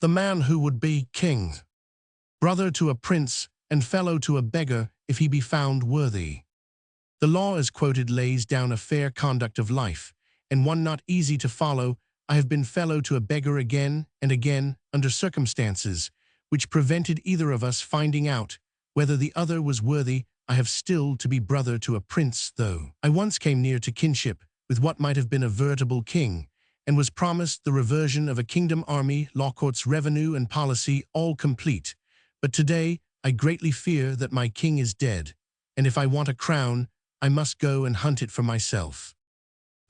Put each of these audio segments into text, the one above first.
The man who would be king, brother to a prince, and fellow to a beggar if he be found worthy. The law, as quoted, lays down a fair conduct of life, and one not easy to follow. I have been fellow to a beggar again and again under circumstances which prevented either of us finding out whether the other was worthy. I have still to be brother to a prince, though I once came near to kinship with what might have been a veritable king, and was promised the reversion of a kingdom, army, law courts, revenue, and policy, all complete. But today I greatly fear that my king is dead, and if I want a crown, I must go and hunt it for myself.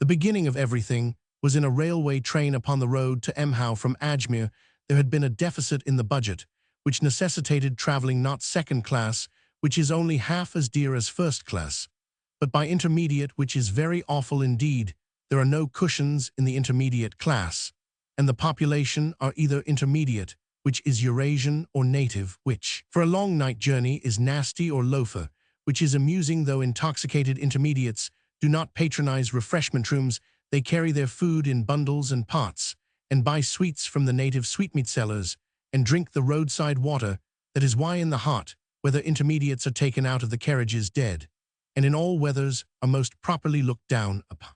The beginning of everything was in a railway train upon the road to Emhow from Ajmer. There had been a deficit in the budget, which necessitated traveling not second class, which is only half as dear as first class, but by intermediate, which is very awful indeed. There are no cushions in the intermediate class, and the population are either intermediate, which is Eurasian, or native, which, for a long night journey, is nasty, or loafer, which is amusing, though intoxicated. Intermediates do not patronize refreshment rooms. They carry their food in bundles and pots, and buy sweets from the native sweetmeat sellers, and drink the roadside water. That is why in the hot weather intermediates are taken out of the carriages dead, and in all weathers are most properly looked down upon.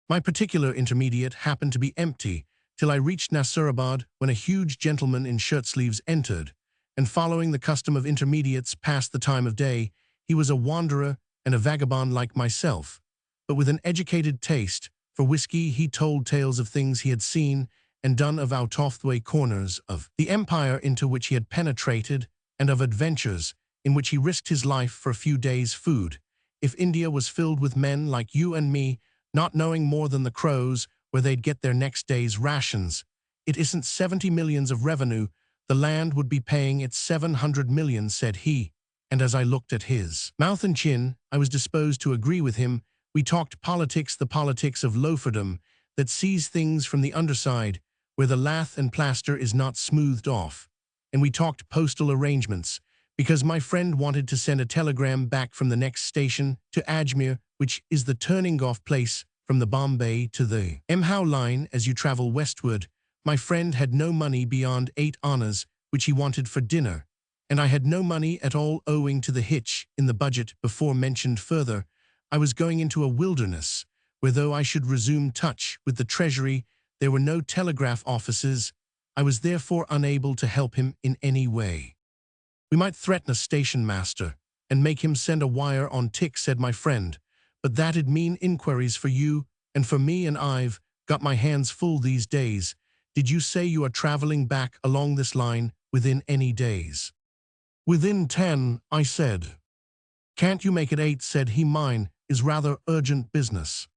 My particular intermediate happened to be empty till I reached Nasirabad, when a huge gentleman in shirt-sleeves entered, and following the custom of intermediates passed the time of day. He was a wanderer and a vagabond like myself, but with an educated taste for whiskey. He told tales of things he had seen and done, of out-of-the-way corners of the empire into which he had penetrated, and of adventures in which he risked his life for a few days' food. If India was filled with men like you and me, not knowing more than the crows where they'd get their next day's rations, it isn't 70 millions of revenue. The land would be paying its 700 million, said he, and as I looked at his mouth and chin, I was disposed to agree with him. We talked politics, the politics of loaferdom that sees things from the underside, where the lath and plaster is not smoothed off. And we talked postal arrangements, because my friend wanted to send a telegram back from the next station to Ajmer, which is the turning-off place from the Bombay to the Emhow line as you travel westward. My friend had no money beyond 8 annas, which he wanted for dinner, and I had no money at all owing to the hitch in the budget before mentioned. Further, I was going into a wilderness, where though I should resume touch with the treasury, there were no telegraph offices. I was therefore unable to help him in any way. We might threaten a station master and make him send a wire on tick, said my friend, but that'd mean inquiries for you and for me, and I've got my hands full these days. Did you say you are traveling back along this line within any days? Within 10, I said. Can't you make it 8, said he. Mine is rather urgent business.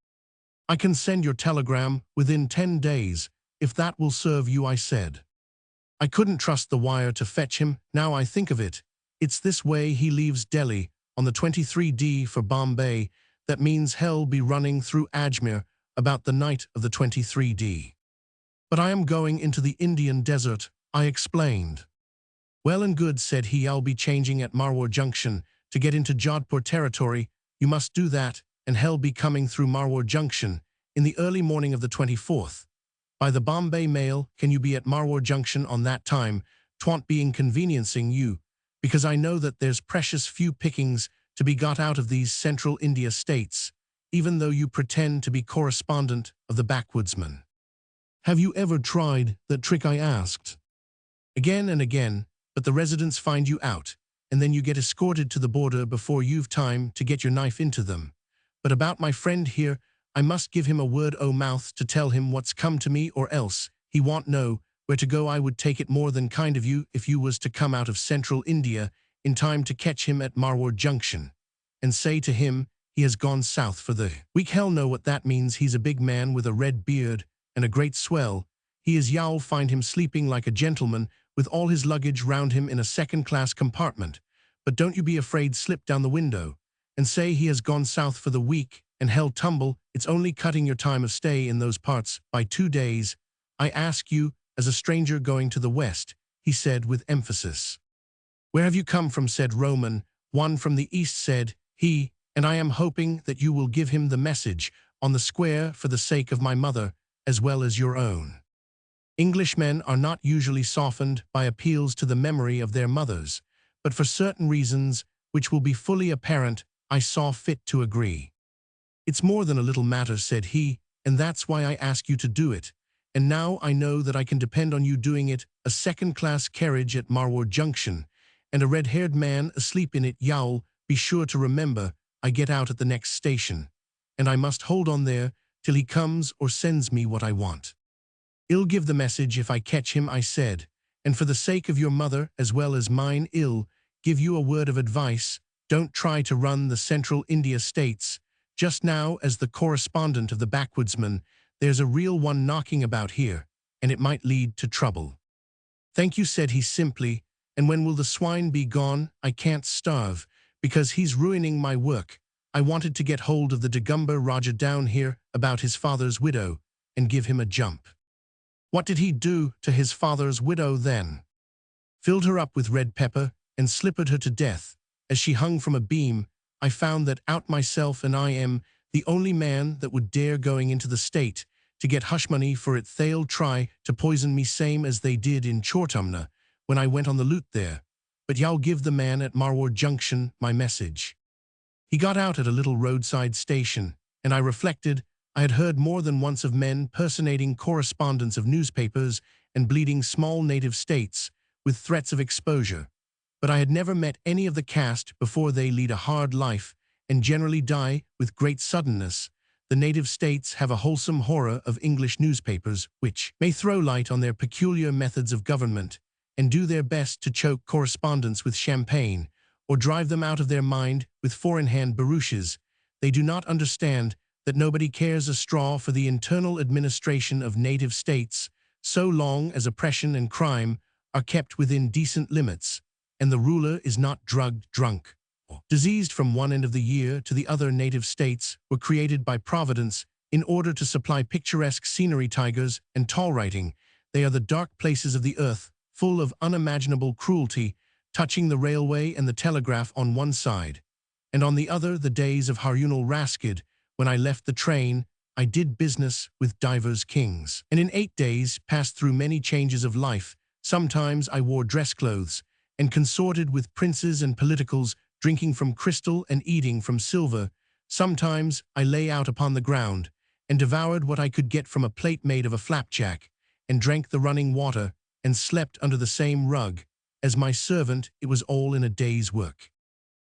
I can send your telegram within 10 days, if that will serve you, I said. I couldn't trust the wire to fetch him, now I think of it. It's this way: he leaves Delhi on the 23d for Bombay. That means he'll be running through Ajmer about the night of the 23d. But I am going into the Indian desert, I explained. Well and good, said he. I'll be changing at Marwar Junction to get into Jodhpur territory. You must do that, and he'll be coming through Marwar Junction in the early morning of the 24th. By the Bombay mail, can you be at Marwar Junction on that time? 'Twon't be inconveniencing you, because I know that there's precious few pickings to be got out of these central India states, even though you pretend to be correspondent of the backwoodsman. Have you ever tried that trick? I asked. Again and again, but the residents find you out, and then you get escorted to the border before you've time to get your knife into them. But about my friend here, I must give him a word o' mouth to tell him what's come to me, or else he won't know where to go. I would take it more than kind of you if you was to come out of central India in time to catch him at Marwar Junction, and say to him he has gone south for the week. Hell know what that means. He's a big man with a red beard and a great swell. He is. You'll find him sleeping like a gentleman with all his luggage round him in a second-class compartment. But don't you be afraid. Slip down the window and say he has gone south for the week, and hell tumble, it's only cutting your time of stay in those parts by 2 days. I ask you, as a stranger going to the west, he said with emphasis. Where have you come from? Said Roman. One from the east, said he, and I am hoping that you will give him the message on the square for the sake of my mother as well as your own. Englishmen are not usually softened by appeals to the memory of their mothers, but for certain reasons, which will be fully apparent, I saw fit to agree. It's more than a little matter, said he, and that's why I ask you to do it. And now I know that I can depend on you doing it, a second-class carriage at Marwar Junction, and a red-haired man asleep in it. You'll be sure to remember I get out at the next station, and I must hold on there till he comes or sends me what I want. I'll give the message if I catch him, I said, and for the sake of your mother as well as mine, I'll give you a word of advice. Don't try to run the Central India states. Just now, as the correspondent of the Backwoodsman, there's a real one knocking about here, and it might lead to trouble. Thank you, said he simply, and when will the swine be gone? I can't starve, because he's ruining my work. I wanted to get hold of the Dagumber Raja down here about his father's widow, and give him a jump. What did he do to his father's widow then? Filled her up with red pepper, and slippered her to death. As she hung from a beam, I found that out myself, and I am the only man that would dare going into the state to get hush money for it. They'll try to poison me same as they did in Chortumna when I went on the loot there. But y'all give the man at Marwar Junction my message. He got out at a little roadside station, and I reflected I had heard more than once of men personating correspondents of newspapers and bleeding small native states with threats of exposure. But I had never met any of the caste before. They lead a hard life and generally die with great suddenness. The native states have a wholesome horror of English newspapers, which may throw light on their peculiar methods of government and do their best to choke correspondents with champagne or drive them out of their mind with four-in-hand barouches. They do not understand that nobody cares a straw for the internal administration of native states so long as oppression and crime are kept within decent limits, and the ruler is not drugged, drunk, or diseased. From one end of the year to the other, native states were created by Providence in order to supply picturesque scenery, tigers, and tall writing. They are the dark places of the earth, full of unimaginable cruelty, touching the railway and the telegraph on one side, and on the other the days of Harunal Raskid. When I left the train, I did business with divers kings, and in 8 days passed through many changes of life. Sometimes I wore dress clothes, and consorted with princes and politicals, drinking from crystal and eating from silver. Sometimes I lay out upon the ground, and devoured what I could get from a plate made of a flapjack, and drank the running water, and slept under the same rug as my servant. It was all in a day's work.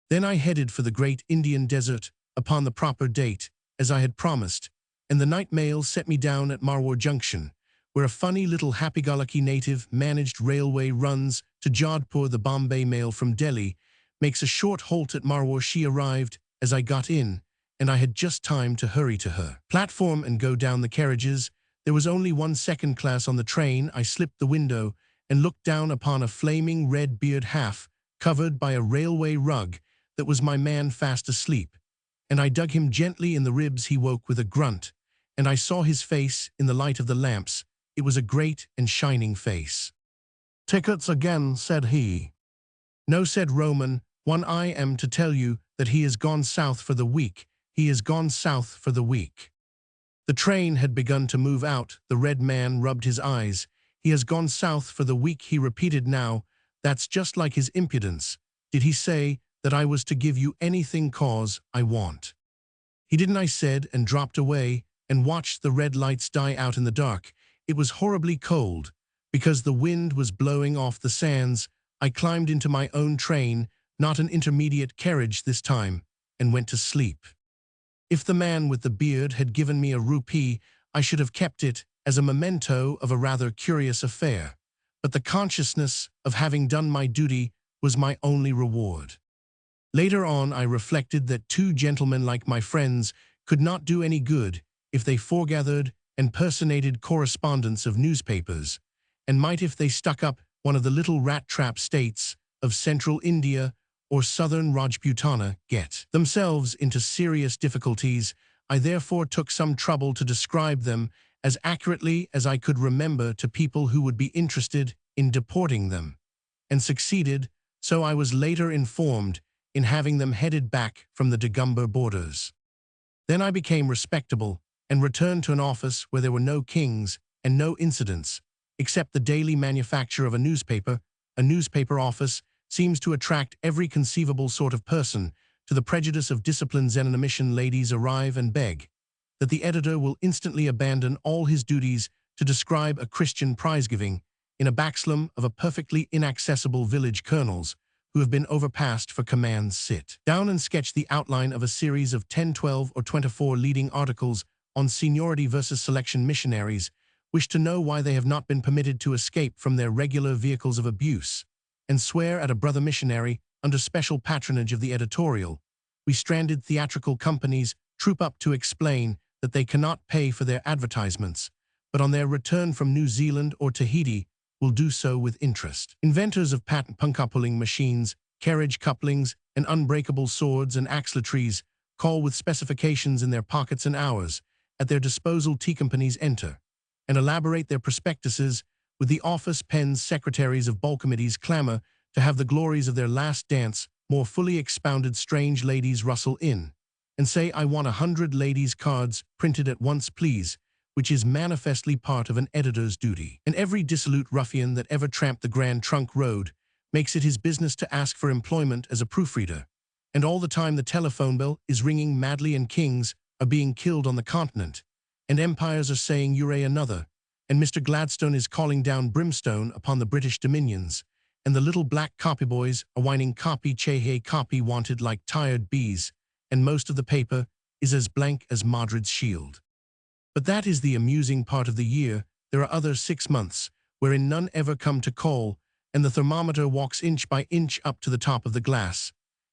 Then I headed for the great Indian desert upon the proper date, as I had promised, and the night mail set me down at Marwar Junction, where a funny little happy-go-lucky native managed railway runs to Jodhpur. The Bombay mail from Delhi makes a short halt at Marwar. She arrived as I got in, and I had just time to hurry to her platform and go down the carriages. There was only one second class on the train. I slipped the window and looked down upon a flaming red beard, half covered by a railway rug. That was my man, fast asleep, and I dug him gently in the ribs. He woke with a grunt, and I saw his face in the light of the lamps. It was a great and shining face. "Tickets again," said he. "No," said Roman. "One. I am to tell you that he has gone south for the week. He has gone south for the week." The train had begun to move out. The red man rubbed his eyes. "He has gone south for the week," he repeated. "Now, that's just like his impudence. Did he say that I was to give you anything cause I want?" "He didn't," I said, and dropped away and watched the red lights die out in the dark. It was horribly cold, because the wind was blowing off the sands. I climbed into my own train, not an intermediate carriage this time, and went to sleep. If the man with the beard had given me a rupee, I should have kept it as a memento of a rather curious affair. But the consciousness of having done my duty was my only reward. Later on, I reflected that two gentlemen like my friends could not do any good if they foregathered and personated correspondents of newspapers, and might if they stuck up one of the little rat-trap states of central India or southern Rajputana get themselves into serious difficulties. I therefore took some trouble to describe them as accurately as I could remember to people who would be interested in deporting them, and succeeded, so I was later informed, in having them headed back from the Dagumber borders. Then I became respectable and returned to an office where there were no kings and no incidents, Except the daily manufacture of a newspaper office seems to attract every conceivable sort of person, to the prejudice of disciplined Zen-on-a-mission ladies arrive and beg that the editor will instantly abandon all his duties to describe a Christian prize-giving in a backslum of a perfectly inaccessible village colonels who have been overpassed for commands. Sit down and sketch the outline of a series of 10, 12, or 24 leading articles on seniority versus selection. Missionaries wish to know why they have not been permitted to escape from their regular vehicles of abuse, and swear at a brother missionary under special patronage of the editorial. We stranded theatrical companies troop up to explain that they cannot pay for their advertisements, but on their return from New Zealand or Tahiti will do so with interest. Inventors of patent puncture-pulling machines, carriage couplings, and unbreakable swords and axletrees call with specifications in their pockets and hours. At their disposal, tea companies enter and elaborate their prospectuses with the office pens. Secretaries of ball committees clamor to have the glories of their last dance more fully expounded. Strange ladies rustle in and say, "I want 100 ladies' cards printed at once, please," which is manifestly part of an editor's duty. And every dissolute ruffian that ever tramped the Grand Trunk Road makes it his business to ask for employment as a proofreader. And all the time the telephone bell is ringing madly, and kings are being killed on the continent, and empires are saying "Ure another," and Mr. Gladstone is calling down brimstone upon the British dominions, and the little black copyboys are whining "Copy, chehe, copy wanted," like tired bees, and most of the paper is as blank as Madrid's shield. But that is the amusing part of the year. There are other 6 months wherein none ever come to call, and the thermometer walks inch by inch up to the top of the glass,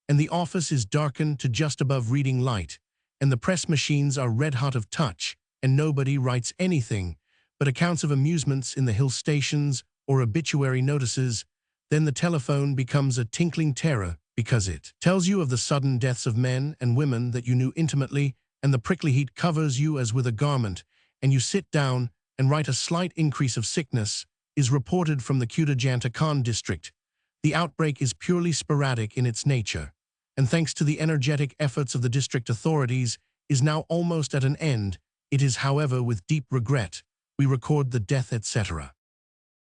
and the office is darkened to just above reading light, and the press machines are red-hot of touch, and nobody writes anything but accounts of amusements in the hill stations or obituary notices. Then the telephone becomes a tinkling terror because it tells you of the sudden deaths of men and women that you knew intimately, and the prickly heat covers you as with a garment, and you sit down and write. A slight increase of sickness is reported from the Kutajantakan district. The outbreak is purely sporadic in its nature, and thanks to the energetic efforts of the district authorities, is now almost at an end. It is, however, with deep regret we record the death, etc.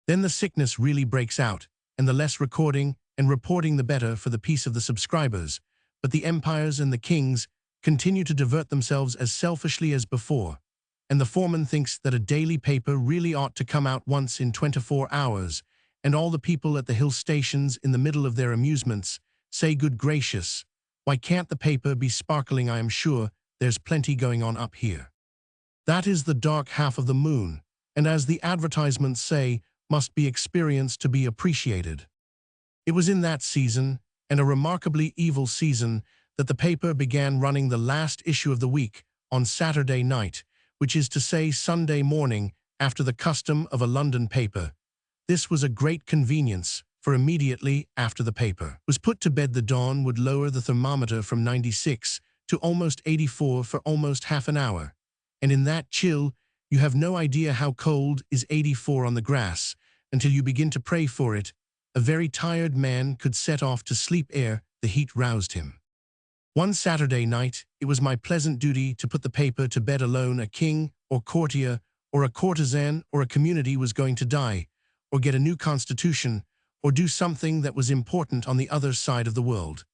Then the sickness really breaks out, and the less recording and reporting the better for the peace of the subscribers. But the empires and the kings continue to divert themselves as selfishly as before, and the foreman thinks that a daily paper really ought to come out once in 24 hours, and all the people at the hill stations, in the middle of their amusements, say, "Good gracious, why can't the paper be sparkling? I am sure there's plenty going on up here." That is the dark half of the moon, and as the advertisements say, must be experienced to be appreciated. It was in that season, and a remarkably evil season, that the paper began running the last issue of the week on Saturday night, which is to say Sunday morning, after the custom of a London paper. This was a great convenience, for immediately after the paper was put to bed, the dawn would lower the thermometer from 96 to almost 84 for almost half an hour. And in that chill, you have no idea how cold is 84 on the grass until you begin to pray for it. A very tired man could set off to sleep ere the heat roused him. One Saturday night, it was my pleasant duty to put the paper to bed alone. A king or courtier or a courtesan or a community was going to die, or get a new constitution, or do something that was important on the other side of the world.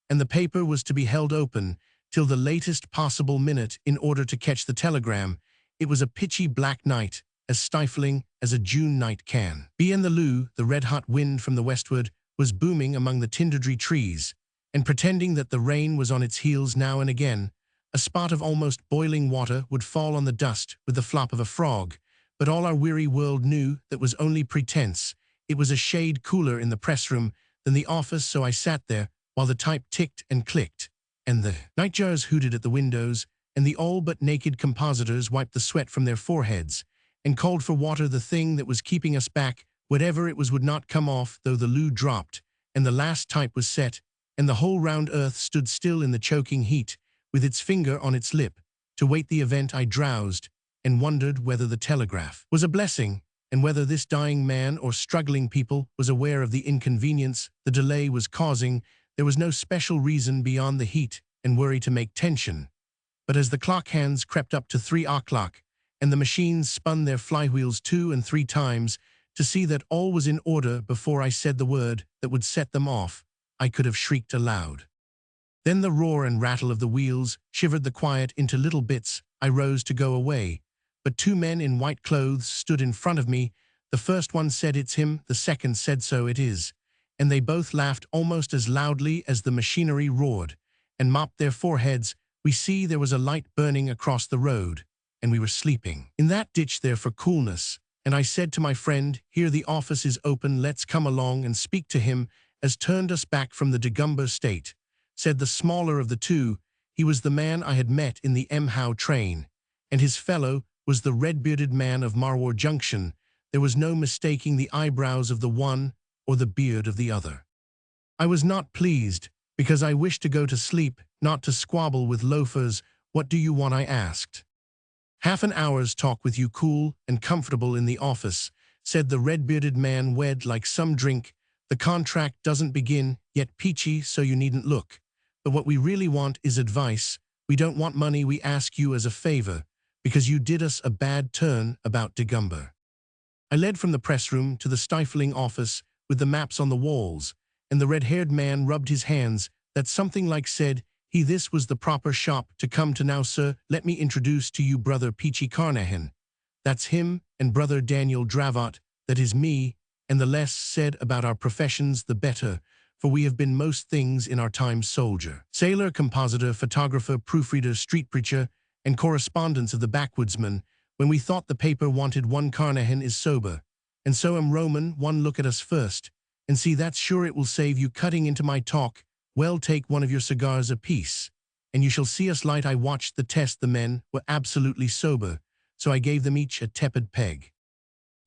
And the paper was to be held open till the latest possible minute in order to catch the telegram. It was a pitchy black night, as stifling as a June night can be. In the loo, the red-hot wind from the westward was booming among the tinderdry trees, and pretending that the rain was on its heels. Now and again, a spot of almost boiling water would fall on the dust with the flop of a frog, but all our weary world knew that was only pretense. It was a shade cooler in the press room than the office, so I sat there while the type ticked and clicked, and the nightjars hooted at the windows, and the all but naked compositors wiped the sweat from their foreheads and called for water. The thing that was keeping us back, whatever it was, would not come off, though the loo dropped, and the last type was set, and the whole round earth stood still in the choking heat, with its finger on its lip, to wait the event. I drowsed, and wondered whether the telegraph was a blessing, and whether this dying man or struggling people was aware of the inconvenience the delay was causing. There was no special reason beyond the heat and worry to make tension. But as the clock hands crept up to 3 o'clock, and the machines spun their flywheels 2 and 3 times to see that all was in order before I said the word that would set them off, I could have shrieked aloud. Then the roar and rattle of the wheels shivered the quiet into little bits. I rose to go away, but two men in white clothes stood in front of me. The first one said, "It's him," the second said, "So it is," and they both laughed almost as loudly as the machinery roared, and mopped their foreheads. We see there was a light burning across the road, and we were sleeping in that ditch there for coolness, and I said to my friend, "Here the office is open, let's come along and speak to him," as turned us back from the Dagumber state. Said the smaller of the two. He was the man I had met in the Mhow train, and his fellow was the red-bearded man of Marwar Junction. There was no mistaking the eyebrows of the one or the beard of the other. I was not pleased, because I wished to go to sleep, not to squabble with loafers. "What do you want?" I asked. "Half an hour's talk with you, cool and comfortable in the office," said the red-bearded man, "wed like some drink. The contract doesn't begin yet, peachy, so you needn't look. But what we really want is advice. We don't want money, we ask you as a favor, because you did us a bad turn about Dagumber." I led from the press room to the stifling office with the maps on the walls, and the red-haired man rubbed his hands. That something like said he this was the proper shop to come to. "Now, sir, let me introduce to you brother Peachy Carnehan. That's him, and brother Daniel Dravot, that is me, and the less said about our professions the better, for we have been most things in our time: soldier, sailor, compositor, photographer, proofreader, street preacher, and correspondents of the backwoodsman. When we thought the paper wanted one, Carnehan is sober, and so am Roman. One look at us first, and see that's sure it will save you cutting into my talk. Well, take one of your cigars apiece, and you shall see us light." I watched the test. The men were absolutely sober, so I gave them each a tepid peg.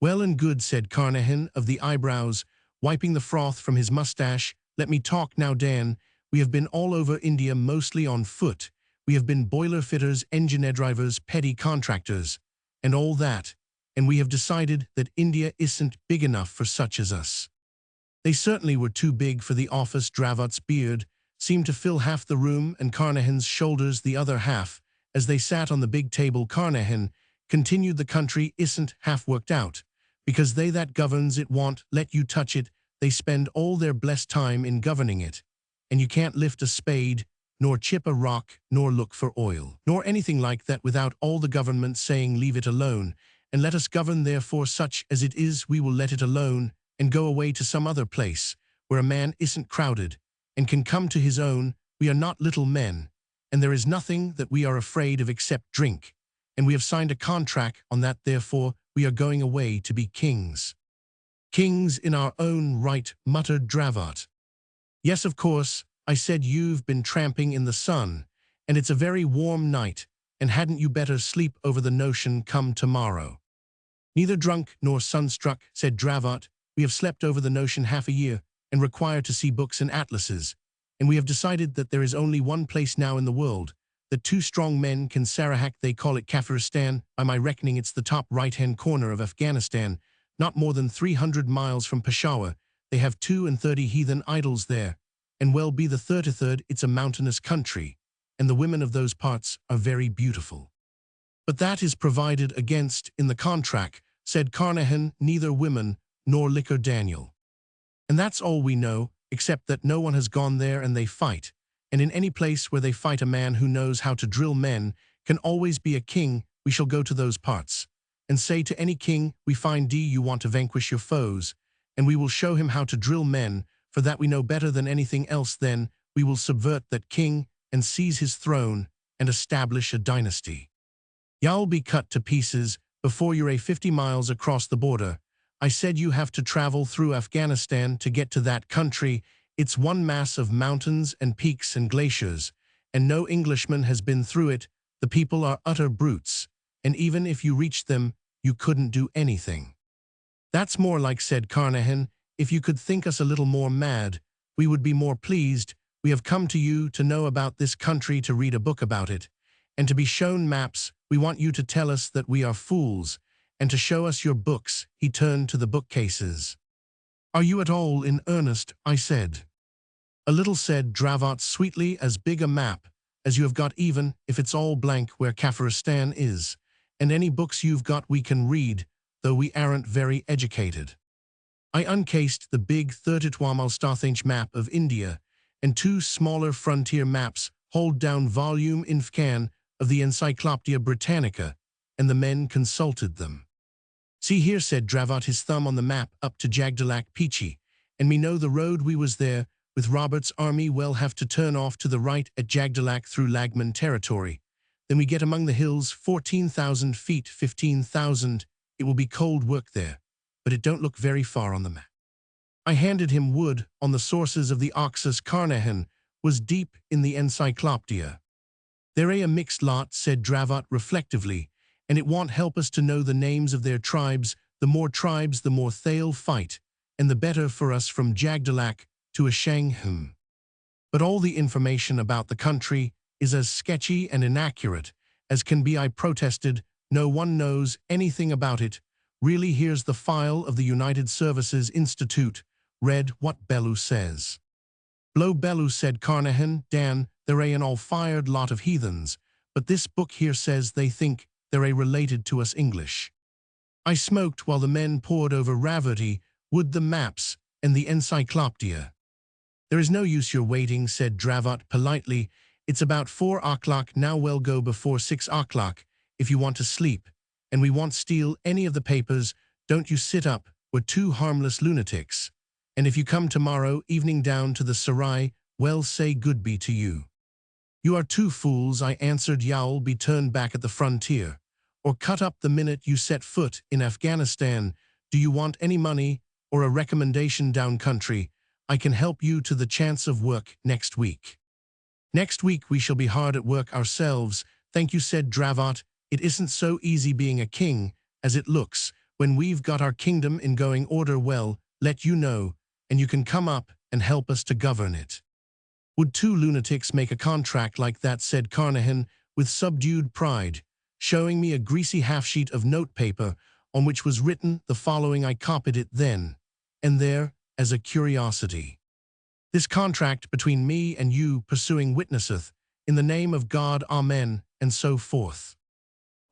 "Well and good," said Carnehan of the eyebrows, wiping the froth from his mustache. "Let me talk now, Dan. We have been all over India, mostly on foot. We have been boiler fitters, engineer drivers, petty contractors, and all that, and we have decided that India isn't big enough for such as us." They certainly were too big for the office. Dravot's beard seemed to fill half the room, and Carnehan's shoulders the other half. As they sat on the big table, Carnehan continued, "The country isn't half worked out, because they that governs it won't let you touch it. They spend all their blessed time in governing it, and you can't lift a spade, nor chip a rock, nor look for oil, nor anything like that without all the government saying, 'Leave it alone, and let us govern. Therefore, such as it is, we will let it alone, and go away to some other place, where a man isn't crowded, and can come to his own. We are not little men, and there is nothing that we are afraid of except drink, and we have signed a contract on that. Therefore, we are going away to be kings." "Kings in our own right," muttered Dravot. "Yes, of course," I said. "You've been tramping in the sun, and it's a very warm night, and hadn't you better sleep over the notion come tomorrow?" "Neither drunk nor sunstruck," said Dravot. "We have slept over the notion half a year, and require to see books and atlases, and we have decided that there is only one place now in the world that two strong men can Sarahak. They call it Kafiristan. By my reckoning, it's the top right-hand corner of Afghanistan, not more than 300 miles from Peshawar. They have 32 heathen idols there, and well be the 33rd. It's a mountainous country, and the women of those parts are very beautiful." "But that is provided against in the contract," said Carnehan. "Neither women nor liquor, Daniel. And that's all we know, except that no one has gone there and they fight, and in any place where they fight, a man who knows how to drill men can always be a king. We shall go to those parts, and say to any king we find, 'Do you want to vanquish your foes?' And we will show him how to drill men, for that we know better than anything else. Then we will subvert that king and seize his throne and establish a dynasty. You'll be cut to pieces before you're 50 miles across the border. I said you have to travel through Afghanistan to get to that country. It's one mass of mountains and peaks and glaciers, and no Englishman has been through it. The people are utter brutes, and even if you reached them, you couldn't do anything." "That's more like," said Carnehan. "If you could think us a little more mad, we would be more pleased. We have come to you to know about this country, to read a book about it, and to be shown maps. We want you to tell us that we are fools, and to show us your books." He turned to the bookcases. "Are you at all in earnest?" I said. "A little," said Dravot sweetly. "As big a map as you have got, even if it's all blank where Kafiristan is, and any books you've got we can read. though we aren't very educated. I uncased the big 32-mal-starthinch map of India, and two smaller frontier maps hold down volume infcan of the Encyclopedia Britannica, and the men consulted them. "See here," said Dravot, his thumb on the map up to Jagdalak Peachy, "and me know the road we was there, with Robert's army well have to turn off to the right at Jagdalak through Lagman territory. Then we get among the hills 14,000 feet, 15,000. It will be cold work there, but it don't look very far on the map." I handed him wood on the sources of the Oxus. Carnehan was deep in the Encyclopedia. "They're a mixed lot," said Dravot reflectively, "and it won't help us to know the names of their tribes. The more tribes, the more they'll fight, and the better for us from Jagdalak to Ashanghum. But all the information about the country is as sketchy and inaccurate as can be." I protested. "No one knows anything about it. Really, here's the file of the United Services Institute. Read what Bellew says." "Blow Bellew," said Carnehan. "Dan, they're an all-fired lot of heathens, but this book here says they think they're related to us English." I smoked while the men pored over Raverty, Wood, the maps, and the Encyclopedia. "There is no use your waiting," said Dravot politely. "It's about 4 o'clock now. Well, go before 6 o'clock if you want to sleep, and we won't steal any of the papers. Don't you sit up. We're two harmless lunatics. And if you come tomorrow evening down to the Sarai, well, say goodbye to you." "You are two fools," I answered. "You'll be turned back at the frontier, or cut up the minute you set foot in Afghanistan. Do you want any money or a recommendation down country? I can help you to the chance of work next week." "Next week we shall be hard at work ourselves, thank you," said Dravot. "It isn't so easy being a king as it looks. When we've got our kingdom in going order, well, let you know, and you can come up and help us to govern it." "Would two lunatics make a contract like that?" said Carnehan with subdued pride, showing me a greasy half-sheet of notepaper on which was written the following. I copied it then and there as a curiosity. "This contract between me and you pursuing witnesseth, in the name of God, Amen," and so forth.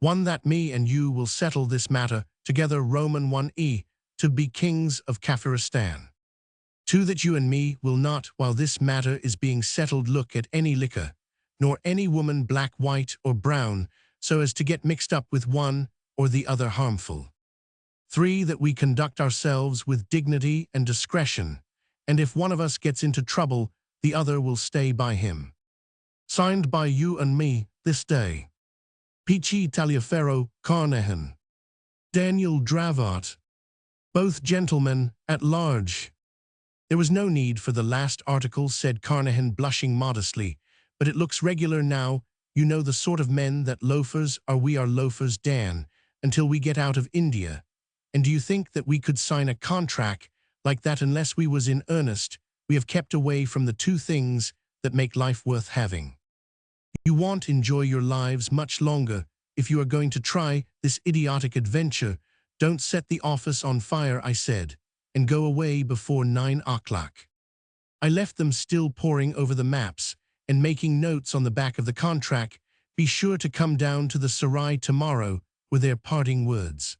"1. That me and you will settle this matter together, Roman 1e, to be kings of Kafiristan. 2. That you and me will not, while this matter is being settled, look at any liquor, nor any woman, black, white, or brown, so as to get mixed up with one or the other harmful. 3. That we conduct ourselves with dignity and discretion, and if one of us gets into trouble, the other will stay by him. Signed by you and me this day. Peachy Taliaferro, Carnehan. Daniel Dravot. Both gentlemen at large." "There was no need for the last article," said Carnehan, blushing modestly, "but it looks regular now. You know the sort of men that loafers are. We are loafers, Dan, until we get out of India. And do you think that we could sign a contract like that unless we was in earnest? We have kept away from the two things that make life worth having. You won't enjoy your lives much longer if you are going to try this idiotic adventure. Don't set the office on fire," I said, "and go away before 9 o'clock." I left them still poring over the maps and making notes on the back of the contract. "Be sure to come down to the Sarai tomorrow," were their parting words.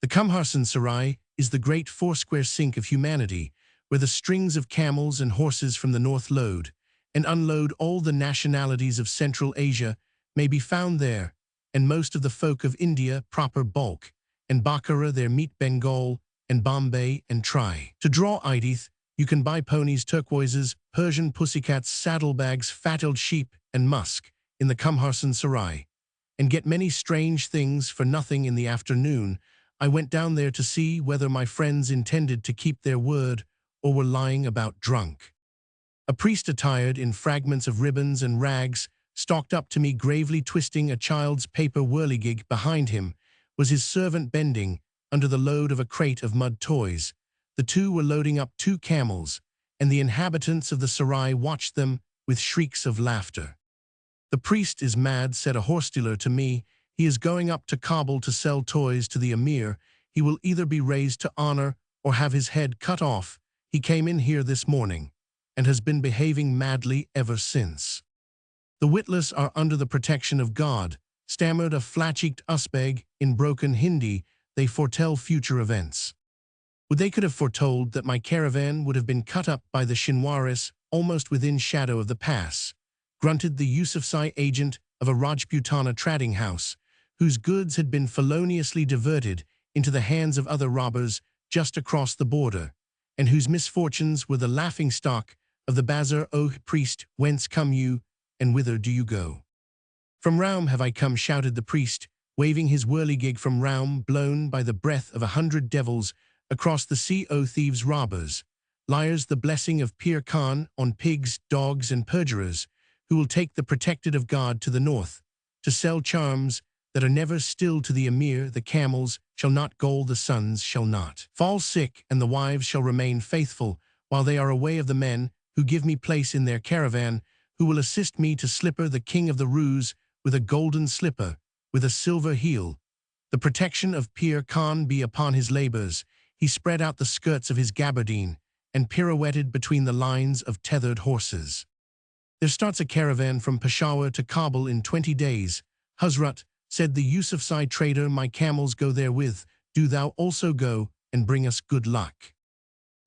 The Kumharsan Sarai is the great foursquare sink of humanity, where the strings of camels and horses from the north load and unload all the nationalities of Central Asia may be found there, and most of the folk of India proper bulk, and Bakhara their meat, Bengal and Bombay and Try. To draw Idith, you can buy ponies, turquoises, Persian pussycats, saddlebags, fat-tailed sheep, and musk in the Kumharsan Sarai, and get many strange things for nothing. In the afternoon, I went down there to see whether my friends intended to keep their word or were lying about drunk. A priest attired in fragments of ribbons and rags stalked up to me, gravely twisting a child's paper whirligig. Behind him was his servant bending under the load of a crate of mud toys. The two were loading up 2 camels, and the inhabitants of the Sarai watched them with shrieks of laughter. "The priest is mad," said a horse-dealer to me. "He is going up to Kabul to sell toys to the emir. He will either be raised to honor or have his head cut off. He came in here this morning and has been behaving madly ever since." "The witless are under the protection of God," stammered a flat-cheeked Usbeg in broken Hindi. they foretell future events. Would they could have foretold that my caravan would have been cut up by the chinoises almost within shadow of the pass, grunted the Yusufzai agent of a Rajputana trading house, whose goods had been feloniously diverted into the hands of other robbers just across the border, and whose misfortunes were the laughingstock of the bazaar. O priest, whence come you, and whither do you go? From Raum have I come, shouted the priest, waving his whirligig from Raum, blown by the breath of 100 devils across the sea. O thieves, robbers, liars, the blessing of Pir Khan on pigs, dogs, and perjurers, who will take the protected of God to the north, to sell charms that are never still to the emir. The camels shall not gall, the sons shall not fall sick, and the wives shall remain faithful while they are away of the men who give me place in their caravan, who will assist me to slipper the king of the ruse with a golden slipper, with a silver heel. The protection of Pir Khan be upon his labors. He spread out the skirts of his gabardine and pirouetted between the lines of tethered horses. There starts a caravan from Peshawar to Kabul in 20 days. Hazrat, said the Yusufzai trader, my camels go therewith. Do thou also go, and bring us good luck.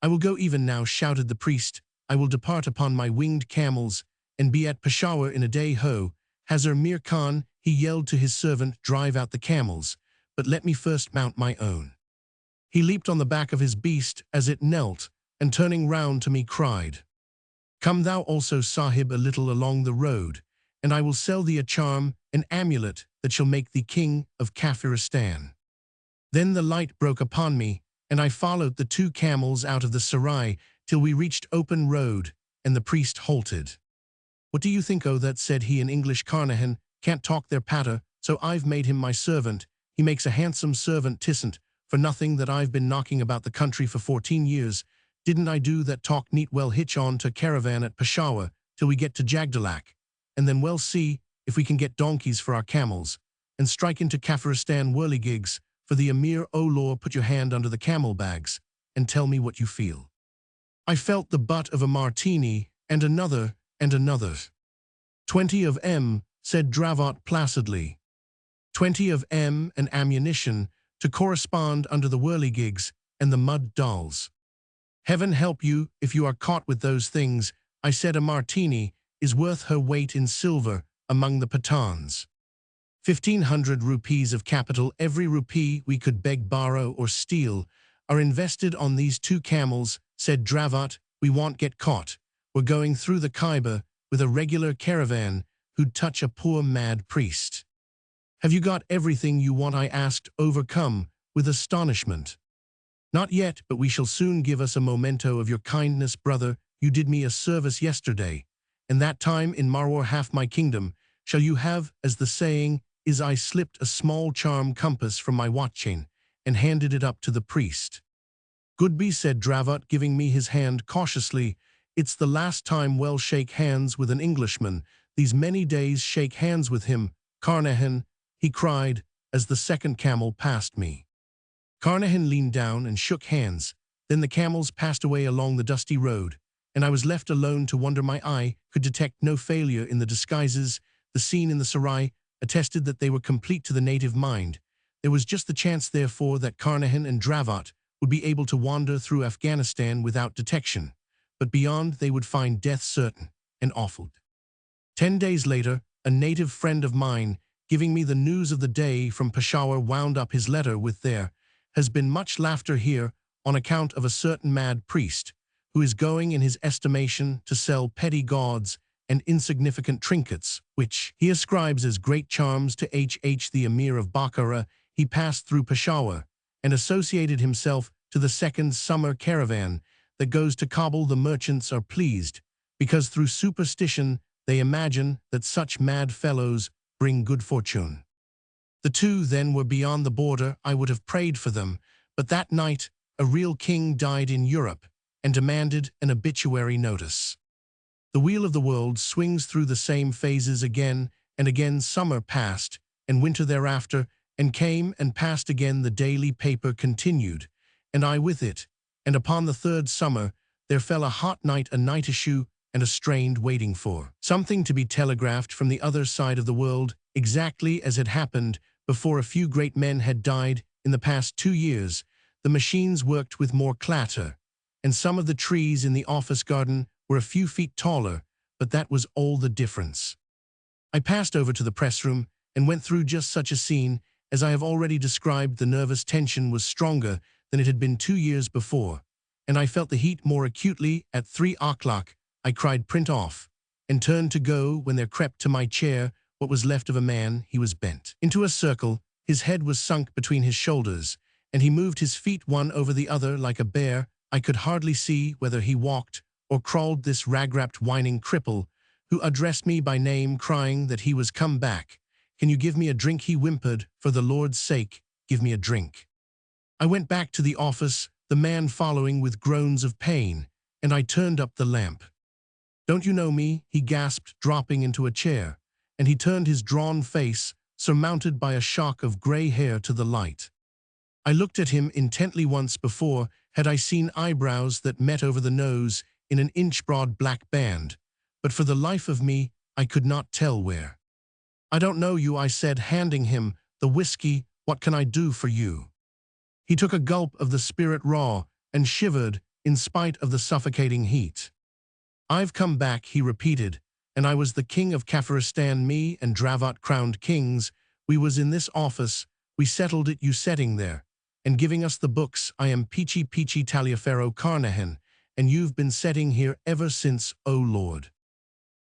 I will go even now, shouted the priest. I will depart upon my winged camels, and be at Peshawar in a day. Ho, Hazar Mir Khan, he yelled to his servant, drive out the camels, but let me first mount my own. He leaped on the back of his beast as it knelt, and turning round to me cried, come thou also, Sahib, a little along the road, and I will sell thee a charm, an amulet that shall make thee king of Kafiristan. Then the light broke upon me, and I followed the 2 camels out of the sarai till we reached open road, and the priest halted. What do you think, O that, said he in English. Carnehan can't talk their patter, so I've made him my servant. He makes a handsome servant, tisn't for nothing that I've been knocking about the country for 14 years. Didn't I do that talk neat? Well, hitch on to caravan at Peshawar till we get to Jagdalak, and then we'll see if we can get donkeys for our camels, and strike into Kafiristan whirligigs for the emir. O Lord, put your hand under the camel bags, and tell me what you feel. I felt the butt of a martini, and another, and another. 20 of M, said Dravot placidly. 20 of M and ammunition to correspond under the whirligigs and the mud dolls. Heaven help you if you are caught with those things, I said. A martini is worth her weight in silver among the Pathans. 1,500 rupees of capital, every rupee we could beg, borrow, or steal, are invested on these 2 camels, said Dravot. We won't get caught. We're going through the Khyber with a regular caravan who'd touch a poor mad priest. Have you got everything you want? I asked, overcome with astonishment. Not yet, but we shall soon. Give us a memento of your kindness, brother. You did me a service yesterday, and that time in Marwar half my kingdom shall you have, as the saying is. I slipped a small charm compass from my watch chain and handed it up to the priest. Goodby, said Dravot, giving me his hand cautiously. It's the last time we'll shake hands with an Englishman. These many days shake hands with him. Carnehan, he cried, as the second camel passed me. Carnehan leaned down and shook hands. Then the camels passed away along the dusty road, and I was left alone to wonder. My eye could detect no failure in the disguises. The scene in the sarai attested that they were complete to the native mind. There was just the chance, therefore, that Carnehan and Dravot would be able to wander through Afghanistan without detection, but beyond they would find death certain and awful. 10 days later, a native friend of mine, giving me the news of the day from Peshawar, wound up his letter with, there has been much laughter here on account of a certain mad priest, who is going, in his estimation, to sell petty gauds and insignificant trinkets, which he ascribes as great charms to the emir of Bokhara. He passed through Peshawar and associated himself to the second summer caravan that goes to Kabul. The merchants are pleased, because through superstition they imagine that such mad fellows bring good fortune. The 2 then were beyond the border. I would have prayed for them, but that night a real king died in Europe and demanded an obituary notice. The wheel of the world swings through the same phases again and again. Summer passed, and winter thereafter, and came and passed again. The daily paper continued, and I with it, and upon the 3rd summer there fell a hot night, a night issue, and a strained waiting for something to be telegraphed from the other side of the world, exactly as had happened before. A few great men had died in the past 2 years, the machines worked with more clatter, and some of the trees in the office garden were a few feet taller, but that was all the difference. I passed over to the press room and went through just such a scene. As I have already described, the nervous tension was stronger than it had been 2 years before, and I felt the heat more acutely. At 3 o'clock, I cried print off, and turned to go when there crept to my chair what was left of a man. He was bent into a circle, his head was sunk between his shoulders, and he moved his feet one over the other like a bear. I could hardly see whether he walked or crawled, this rag-wrapped whining cripple, who addressed me by name, crying that he was come back. "Can you give me a drink?" he whimpered. "For the Lord's sake, give me a drink." I went back to the office, the man following with groans of pain, and I turned up the lamp. "Don't you know me?" he gasped, dropping into a chair, and he turned his drawn face, surmounted by a shock of gray hair, to the light. I looked at him intently. Once before had I seen eyebrows that met over the nose in an inch-broad black band, but for the life of me I could not tell where. "I don't know you," I said, handing him the whiskey. "What can I do for you?" He took a gulp of the spirit raw and shivered in spite of the suffocating heat. "I've come back," he repeated, "and I was the king of Kafiristan, me and Dravot crowned kings. We was in this office, we settled it, you setting there, and giving us the books. I am Peachy Taliaferro Carnehan, and you've been setting here ever since, oh Lord."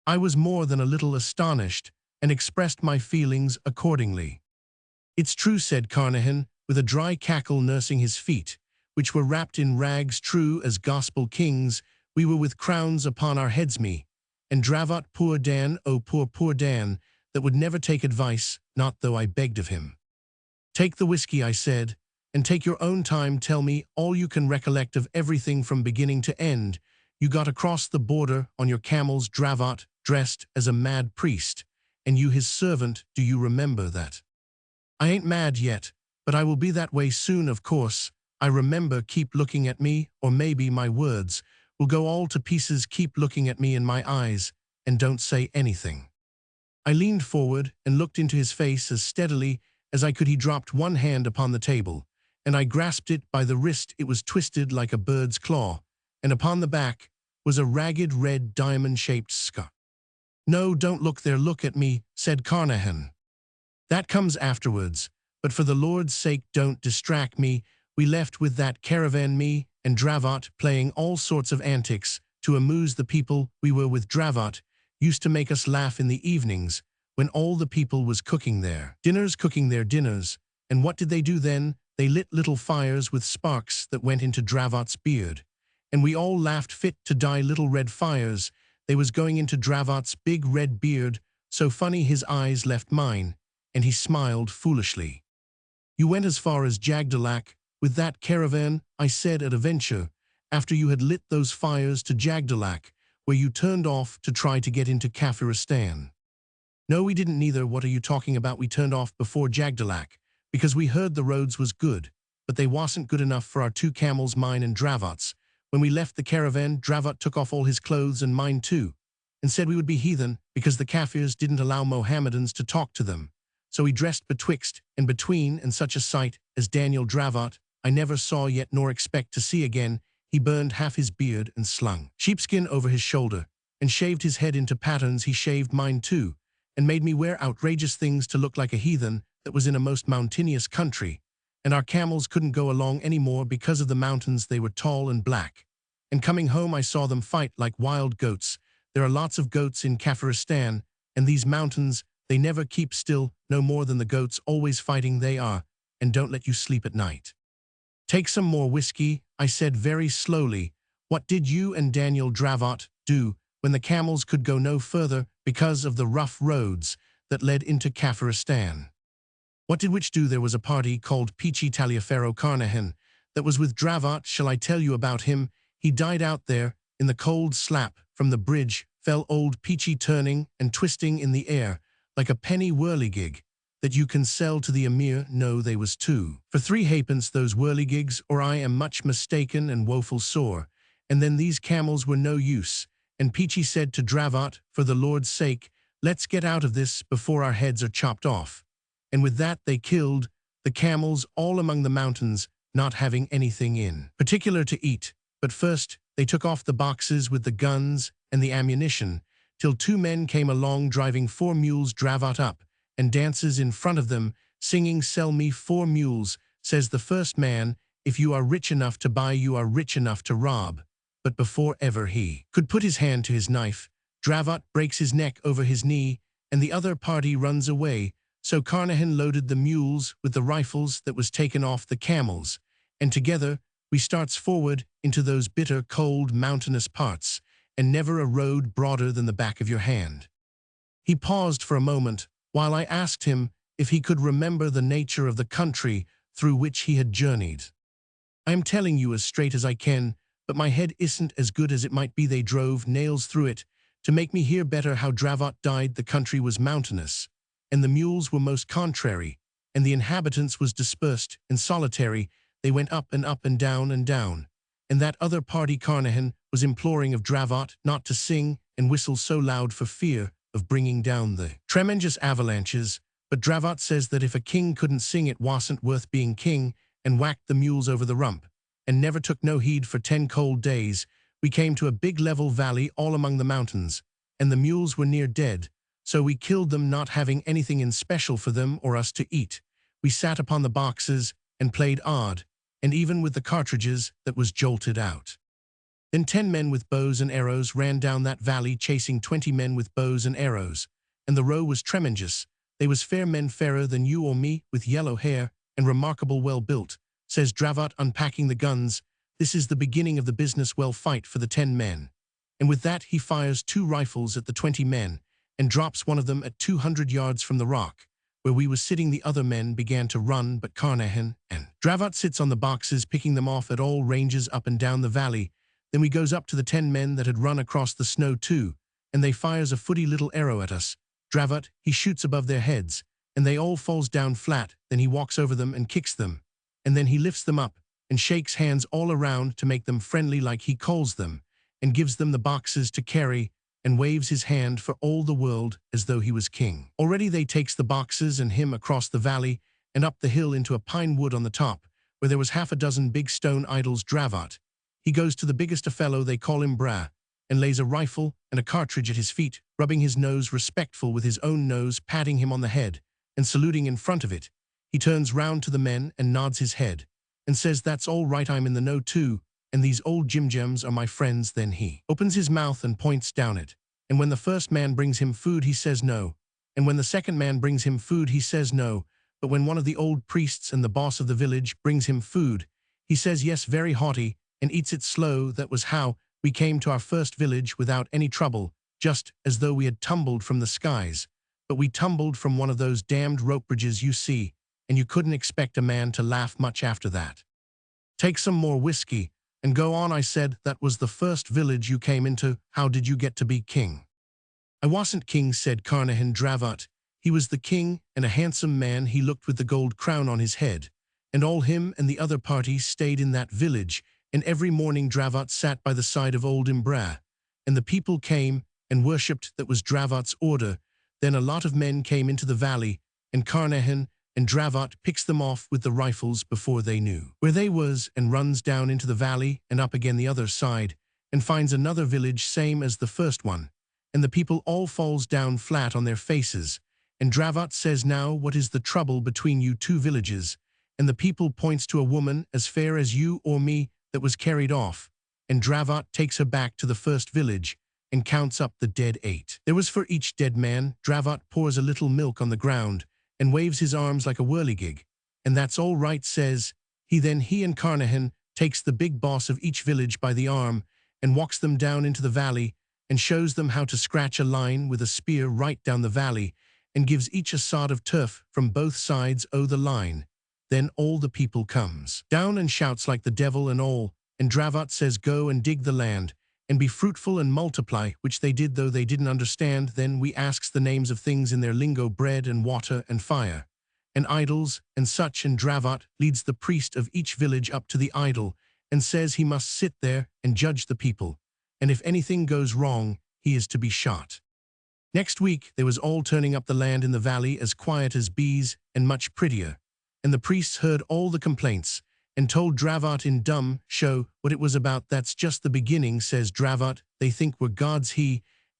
I was more than a little astonished, and expressed my feelings accordingly. "It's true," said Carnehan, with a dry cackle, nursing his feet, which were wrapped in rags. "True as gospel kings, we were with crowns upon our heads, me and Dravot, poor Dan, oh poor Dan, that would never take advice, not though I begged of him." "Take the whiskey," I said, "and take your own time. Tell me all you can recollect of everything from beginning to end. You got across the border on your camels, Dravot, dressed as a mad priest, and you his servant. Do you remember that?" "I ain't mad yet, but I will be that way soon, of course. I remember. Keep looking at me, or maybe my words will go all to pieces. Keep looking at me in my eyes, and don't say anything." I leaned forward and looked into his face as steadily as I could. He dropped one hand upon the table, and I grasped it by the wrist. It was twisted like a bird's claw, and upon the back was a ragged red diamond-shaped scar. "No, don't look there, look at me," said Carnehan. "That comes afterwards, but for the Lord's sake don't distract me." We left with that caravan, me and Dravot, playing all sorts of antics to amuse the people. We were with Dravot, used to make us laugh in the evenings when all the people was cooking their dinners. And what did they do then? They lit little fires with sparks that went into Dravot's beard, and we all laughed fit to die. Little red fires, they was going into Dravot's big red beard, so funny. His eyes left mine, and he smiled foolishly. "You went as far as Jagdalak with that caravan?" I said at a venture. "After you had lit those fires to Jagdalak, where you turned off to try to get into Kafiristan?" "No, we didn't neither." "What are you talking about? We turned off before Jagdalak, because we heard the roads was good, but they wasn't good enough for our 2 camels, mine and Dravot's. When we left the caravan, Dravot took off all his clothes and mine too, and said we would be heathen because the Kafirs didn't allow Mohammedans to talk to them. So he dressed betwixt and between, and such a sight as Daniel Dravot I never saw yet nor expect to see again. He burned half his beard and slung sheepskin over his shoulder, and shaved his head into patterns. He shaved mine too, and made me wear outrageous things to look like a heathen that was in a most mountainous country, and our camels couldn't go along any more because of the mountains. They were tall and black, and coming home I saw them fight like wild goats. There are lots of goats in Kafiristan, and these mountains, they never keep still, no more than the goats, always fighting they are, and don't let you sleep at night." "Take some more whiskey," I said very slowly. "What did you and Daniel Dravot do when the camels could go no further because of the rough roads that led into Kafiristan?" "What did which do? There was a party called Peachy Taliaferro Carnehan that was with Dravot. Shall I tell you about him? He died out there in the cold. Slap from the bridge fell old Peachy, turning and twisting in the air like a penny whirligig that you can sell to the emir. No, they was 2 for 3 halfpence, those whirligigs, or I am much mistaken and woeful sore. And then these camels were no use, and Peachy said to Dravot, 'For the Lord's sake, let's get out of this before our heads are chopped off.' And with that they killed the camels all among the mountains, not having anything in particular to eat. But first they took off the boxes with the guns and the ammunition, till two men came along driving 4 mules Dravot up, and dances in front of them, singing, "Sell me 4 mules, says the first man, if you are rich enough to buy, you are rich enough to rob." But before ever he could put his hand to his knife, Dravot breaks his neck over his knee, and the other party runs away. So Carnehan loaded the mules with the rifles that was taken off the camels, and together we starts forward into those bitter, cold, mountainous parts, and never a road broader than the back of your hand. He paused for a moment, while I asked him if he could remember the nature of the country through which he had journeyed. "I am telling you as straight as I can, but my head isn't as good as it might be. They drove nails through it to make me hear better how Dravot died. The country was mountainous, and the mules were most contrary, and the inhabitants was dispersed and solitary. They went up and down and down. And that other party Carnehan was imploring of Dravot not to sing and whistle so loud for fear of bringing down the tremendous avalanches. But Dravot says that if a king couldn't sing, it wasn't worth being king, and whacked the mules over the rump, and never took no heed for 10 cold days. We came to a big level valley all among the mountains, and the mules were near dead, so we killed them, not having anything in special for them or us to eat. We sat upon the boxes and played odd, and even with the cartridges that was jolted out. Then 10 men with bows and arrows ran down that valley, chasing 20 men with bows and arrows, and the row was tremendous. They was fair men, fairer than you or me, with yellow hair, and remarkable well built," says Dravot, unpacking the guns. "This is the beginning of the business. Well, fight for the 10 men." And with that he fires 2 rifles at the 20 men, and drops one of them at 200 yards from the rock where we was sitting. The other men began to run, but Carnehan and Dravot sits on the boxes, picking them off at all ranges up and down the valley. Then we goes up to the 10 men that had run across the snow too, and they fires a footy little arrow at us. Dravot, he shoots above their heads, and they all falls down flat. Then he walks over them and kicks them, and then he lifts them up and shakes hands all around to make them friendly, like he calls them, and gives them the boxes to carry, and waves his hand for all the world as though he was king. Already they takes the boxes and him across the valley and up the hill into a pine wood on the top, where there was half a dozen big stone idols. Dravot, he goes to the biggest a fellow, they call him Bra, and lays a rifle and a cartridge at his feet, rubbing his nose respectful with his own nose, patting him on the head, and saluting in front of it. He turns round to the men and nods his head, and says, "That's all right, I'm in the know too, and these old Jimjems are my friends." Then he opens his mouth and points down it, and when the first man brings him food, he says no, and when the second man brings him food, he says no, but when one of the old priests and the boss of the village brings him food, he says yes, very haughty, and eats it slow. That was how we came to our first village without any trouble, just as though we had tumbled from the skies. But we tumbled from one of those damned rope bridges you see, and you couldn't expect a man to laugh much after that. "Take some more whiskey and go on," I said. "That was the first village you came into. How did you get to be king?" "I wasn't king," said Carnehan. "Dravot, he was the king, and a handsome man he looked, with the gold crown on his head, and all him and the other party stayed in that village, and every morning Dravot sat by the side of old Imbra, and the people came and worshipped. That was Dravot's order. Then a lot of men came into the valley, and Carnehan and Dravot picks them off with the rifles before they knew where they was, and runs down into the valley and up again the other side, and finds another village same as the first one, and the people all falls down flat on their faces, and Dravot says, 'Now what is the trouble between you 2 villages?' And the people points to a woman as fair as you or me that was carried off, and Dravot takes her back to the first village and counts up the dead 8. There was for each dead man. Dravot pours a little milk on the ground and waves his arms like a whirligig, and that's all right, says he. Then he and Carnehan takes the big boss of each village by the arm and walks them down into the valley, and shows them how to scratch a line with a spear right down the valley, and gives each a sod of turf from both sides o' the line. Then all the people comes down and shouts like the devil and all, and Dravot says, 'Go and dig the land, and be fruitful and multiply,' which they did, though they didn't understand. Then we asks the names of things in their lingo, bread and water and fire, and idols and such, and Dravot leads the priest of each village up to the idol, and says he must sit there and judge the people, and if anything goes wrong, he is to be shot. Next week they was all turning up the land in the valley, as quiet as bees and much prettier. And the priests heard all the complaints, and told Dravot in dumb show what it was about. That's just the beginning, says Dravot. They think we're gods.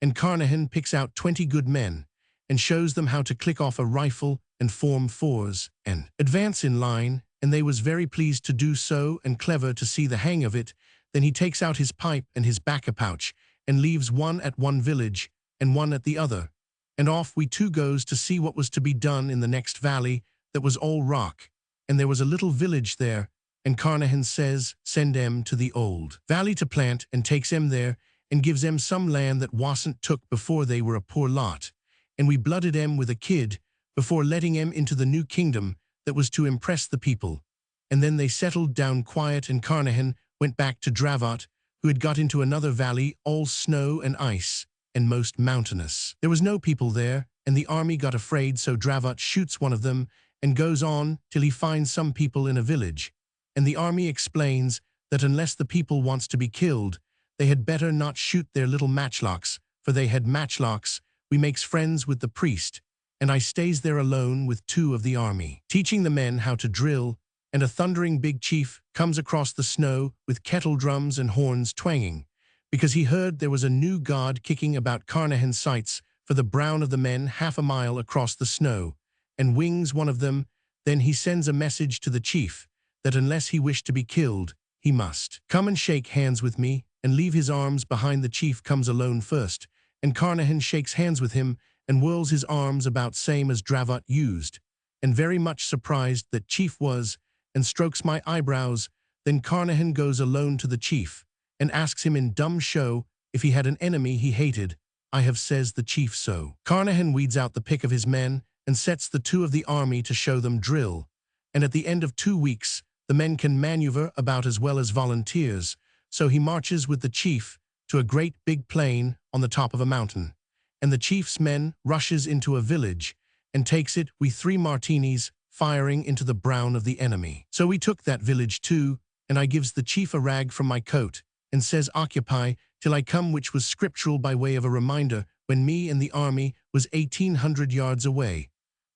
And Carnehan picks out 20 good men, and shows them how to click off a rifle and form fours, and advance in line, and they was very pleased to do so, and clever to see the hang of it. Then he takes out his pipe and his bacca pouch, and leaves one at one village, and one at the other. And off we two goes to see what was to be done in the next valley, that was all rock, and there was a little village there, and Carnehan says, send em to the old valley to plant, and takes em there, and gives em some land that wasn't took before. They were a poor lot, and we blooded em with a kid, before letting em into the new kingdom that was to impress the people. And then they settled down quiet, and Carnehan went back to Dravot, who had got into another valley, all snow and ice, and most mountainous. There was no people there, and the army got afraid, so Dravot shoots one of them, and goes on till he finds some people in a village. And the army explains that unless the people wants to be killed, they had better not shoot their little matchlocks, for they had matchlocks. We makes friends with the priest, and I stays there alone with 2 of the army, teaching the men how to drill, and a thundering big chief comes across the snow with kettle drums and horns twanging, because he heard there was a new god kicking about Carnehan's sights for the brown of the men half a mile across the snow, and wings one of them. Then he sends a message to the chief that unless he wished to be killed, he must come and shake hands with me, and leave his arms behind. The chief comes alone first, and Carnehan shakes hands with him, and whirls his arms about same as Dravot used, and very much surprised that chief was, and strokes my eyebrows. Then Carnehan goes alone to the chief, and asks him in dumb show if he had an enemy he hated. I have, says the chief. So Carnehan weeds out the pick of his men, and sets the 2 of the army to show them drill, and at the end of 2 weeks the men can maneuver about as well as volunteers. So he marches with the chief to a great big plain on the top of a mountain, and the chief's men rushes into a village, and takes it. We 3 martinis, firing into the brown of the enemy. So we took that village too, and I gives the chief a rag from my coat, and says occupy till I come, which was scriptural by way of a reminder when me and the army was 1,800 yards away.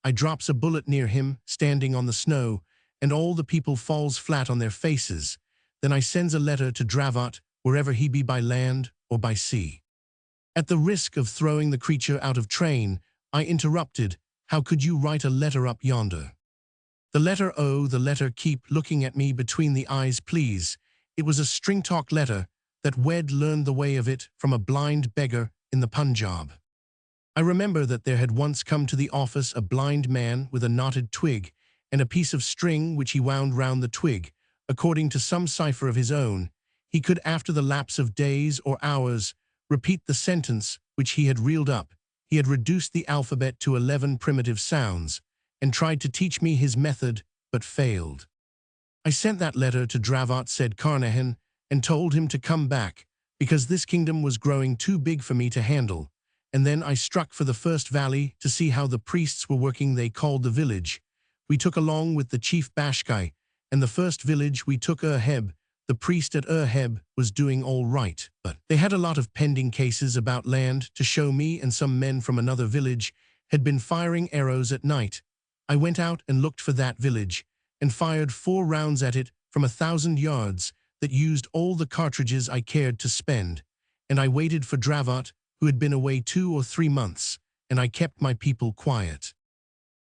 I drops a bullet near him, standing on the snow, and all the people falls flat on their faces. Then I sends a letter to Dravot, wherever he be, by land or by sea. At the risk of throwing the creature out of train, I interrupted, how could you write a letter up yonder? The letter, oh, the letter, keep looking at me between the eyes, please. It was a string-talk letter that Wed learned the way of it from a blind beggar in the Punjab. I remember that there had once come to the office a blind man with a knotted twig, and a piece of string which he wound round the twig. According to some cipher of his own, he could, after the lapse of days or hours, repeat the sentence which he had reeled up. He had reduced the alphabet to 11 primitive sounds, and tried to teach me his method, but failed. I sent that letter to Dravot, said Carnehan, and told him to come back, because this kingdom was growing too big for me to handle. And then I struck for the first valley to see how the priests were working. They called the village. We took along with the chief Bashkai, and the first village we took Urheb. The priest at Urheb was doing all right, but they had a lot of pending cases about land to show me, and some men from another village had been firing arrows at night. I went out and looked for that village, and fired 4 rounds at it from 1,000 yards that used all the cartridges I cared to spend. And I waited for Dravot, who had been away 2 or 3 months, and I kept my people quiet.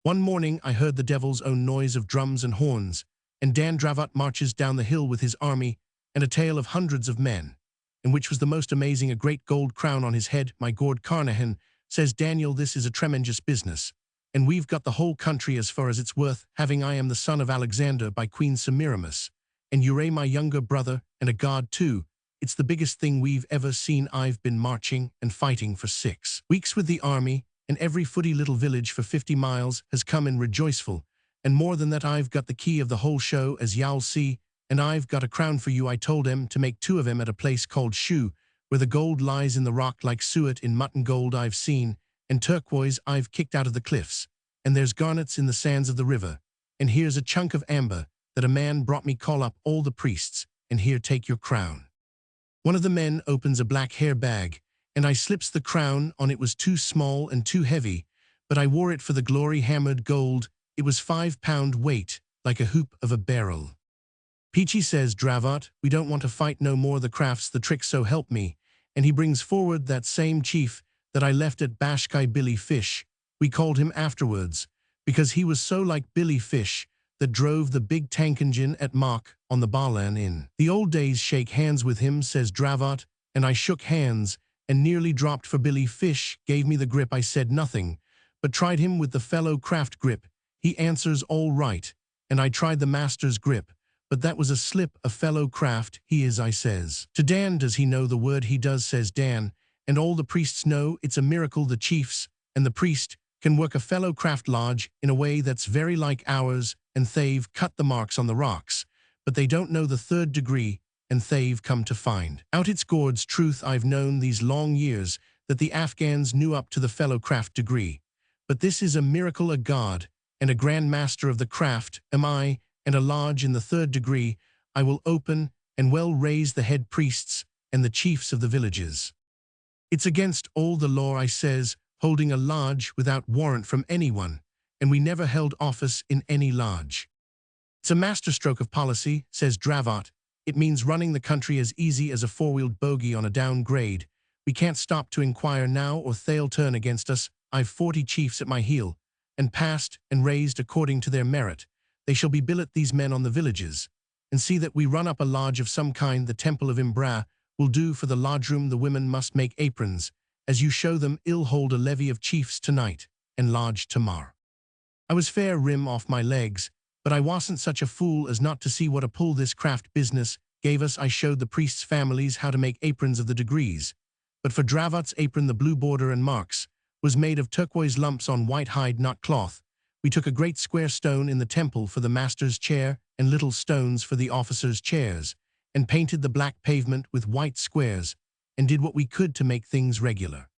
One morning I heard the devil's own noise of drums and horns, and Dan Dravot marches down the hill with his army and a tail of hundreds of men, and which was the most amazing, a great gold crown on his head. My Gord Carnehan, says Daniel, this is a tremendous business, and we've got the whole country as far as it's worth having. I am the son of Alexander by Queen Semiramis, and Ure my younger brother, and a god too. It's the biggest thing we've ever seen. I've been marching and fighting for 6 weeks with the army, and every footy little village for 50 miles has come in rejoiceful. And more than that, I've got the key of the whole show, as y'all see, and I've got a crown for you. I told em to make 2 of em at a place called Shoe, where the gold lies in the rock like suet in mutton gold I've seen, and turquoise I've kicked out of the cliffs, and there's garnets in the sands of the river, and here's a chunk of amber that a man brought me. Call up all the priests, and here, take your crown. One of the men opens a black hair bag, and I slips the crown on. It was too small and too heavy, but I wore it for the glory. Hammered gold, it was 5 pound weight, like a hoop of a barrel. Peachy says, Dravot, we don't want to fight no more the crafts the tricks so help me, and he brings forward that same chief that I left at Bashkai Billy Fish. We called him afterwards, because he was so like Billy Fish that drove the big tank engine at Mach on the Barlan Inn. The old days shake hands with him, says Dravot, and I shook hands and nearly dropped for Billy Fish, gave me the grip. I said nothing, but tried him with the fellow craft grip. He answers all right, and I tried the master's grip. But that was a slip, a fellow craft, he is, I says. To Dan, does he know the word? He does, says Dan, and all the priests know it's a miracle the chiefs and the priest can work a fellow craft lodge in a way that's very like ours, and they've cut the marks on the rocks, but they don't know the third degree, and they've come to find out it's Gord's truth. I've known these long years that the Afghans knew up to the fellow craft degree, but this is a miracle, a god, and a grand master of the craft am I, and a lodge in the third degree I will open and well raise the head priests and the chiefs of the villages. It's against all the law, I says, holding a lodge without warrant from anyone, and we never held office in any lodge. It's a masterstroke of policy, says Dravot. It means running the country as easy as a four-wheeled bogey on a downgrade. We can't stop to inquire now or they'll turn against us. I've 40 chiefs at my heel, and passed and raised according to their merit. They shall be billet these men on the villages, and see that we run up a lodge of some kind. The temple of Imbra will do for the lodge room. The women must make aprons, as you show them. I'll hold a levy of chiefs tonight, and lodge tomorrow. I was fair rim off my legs, but I wasn't such a fool as not to see what a pull this craft business gave us. I showed the priests' families how to make aprons of the degrees, but for Dravot's apron the blue border and marks was made of turquoise lumps on white hide, not cloth. We took a great square stone in the temple for the master's chair and little stones for the officers' chairs, and painted the black pavement with white squares, and did what we could to make things regular.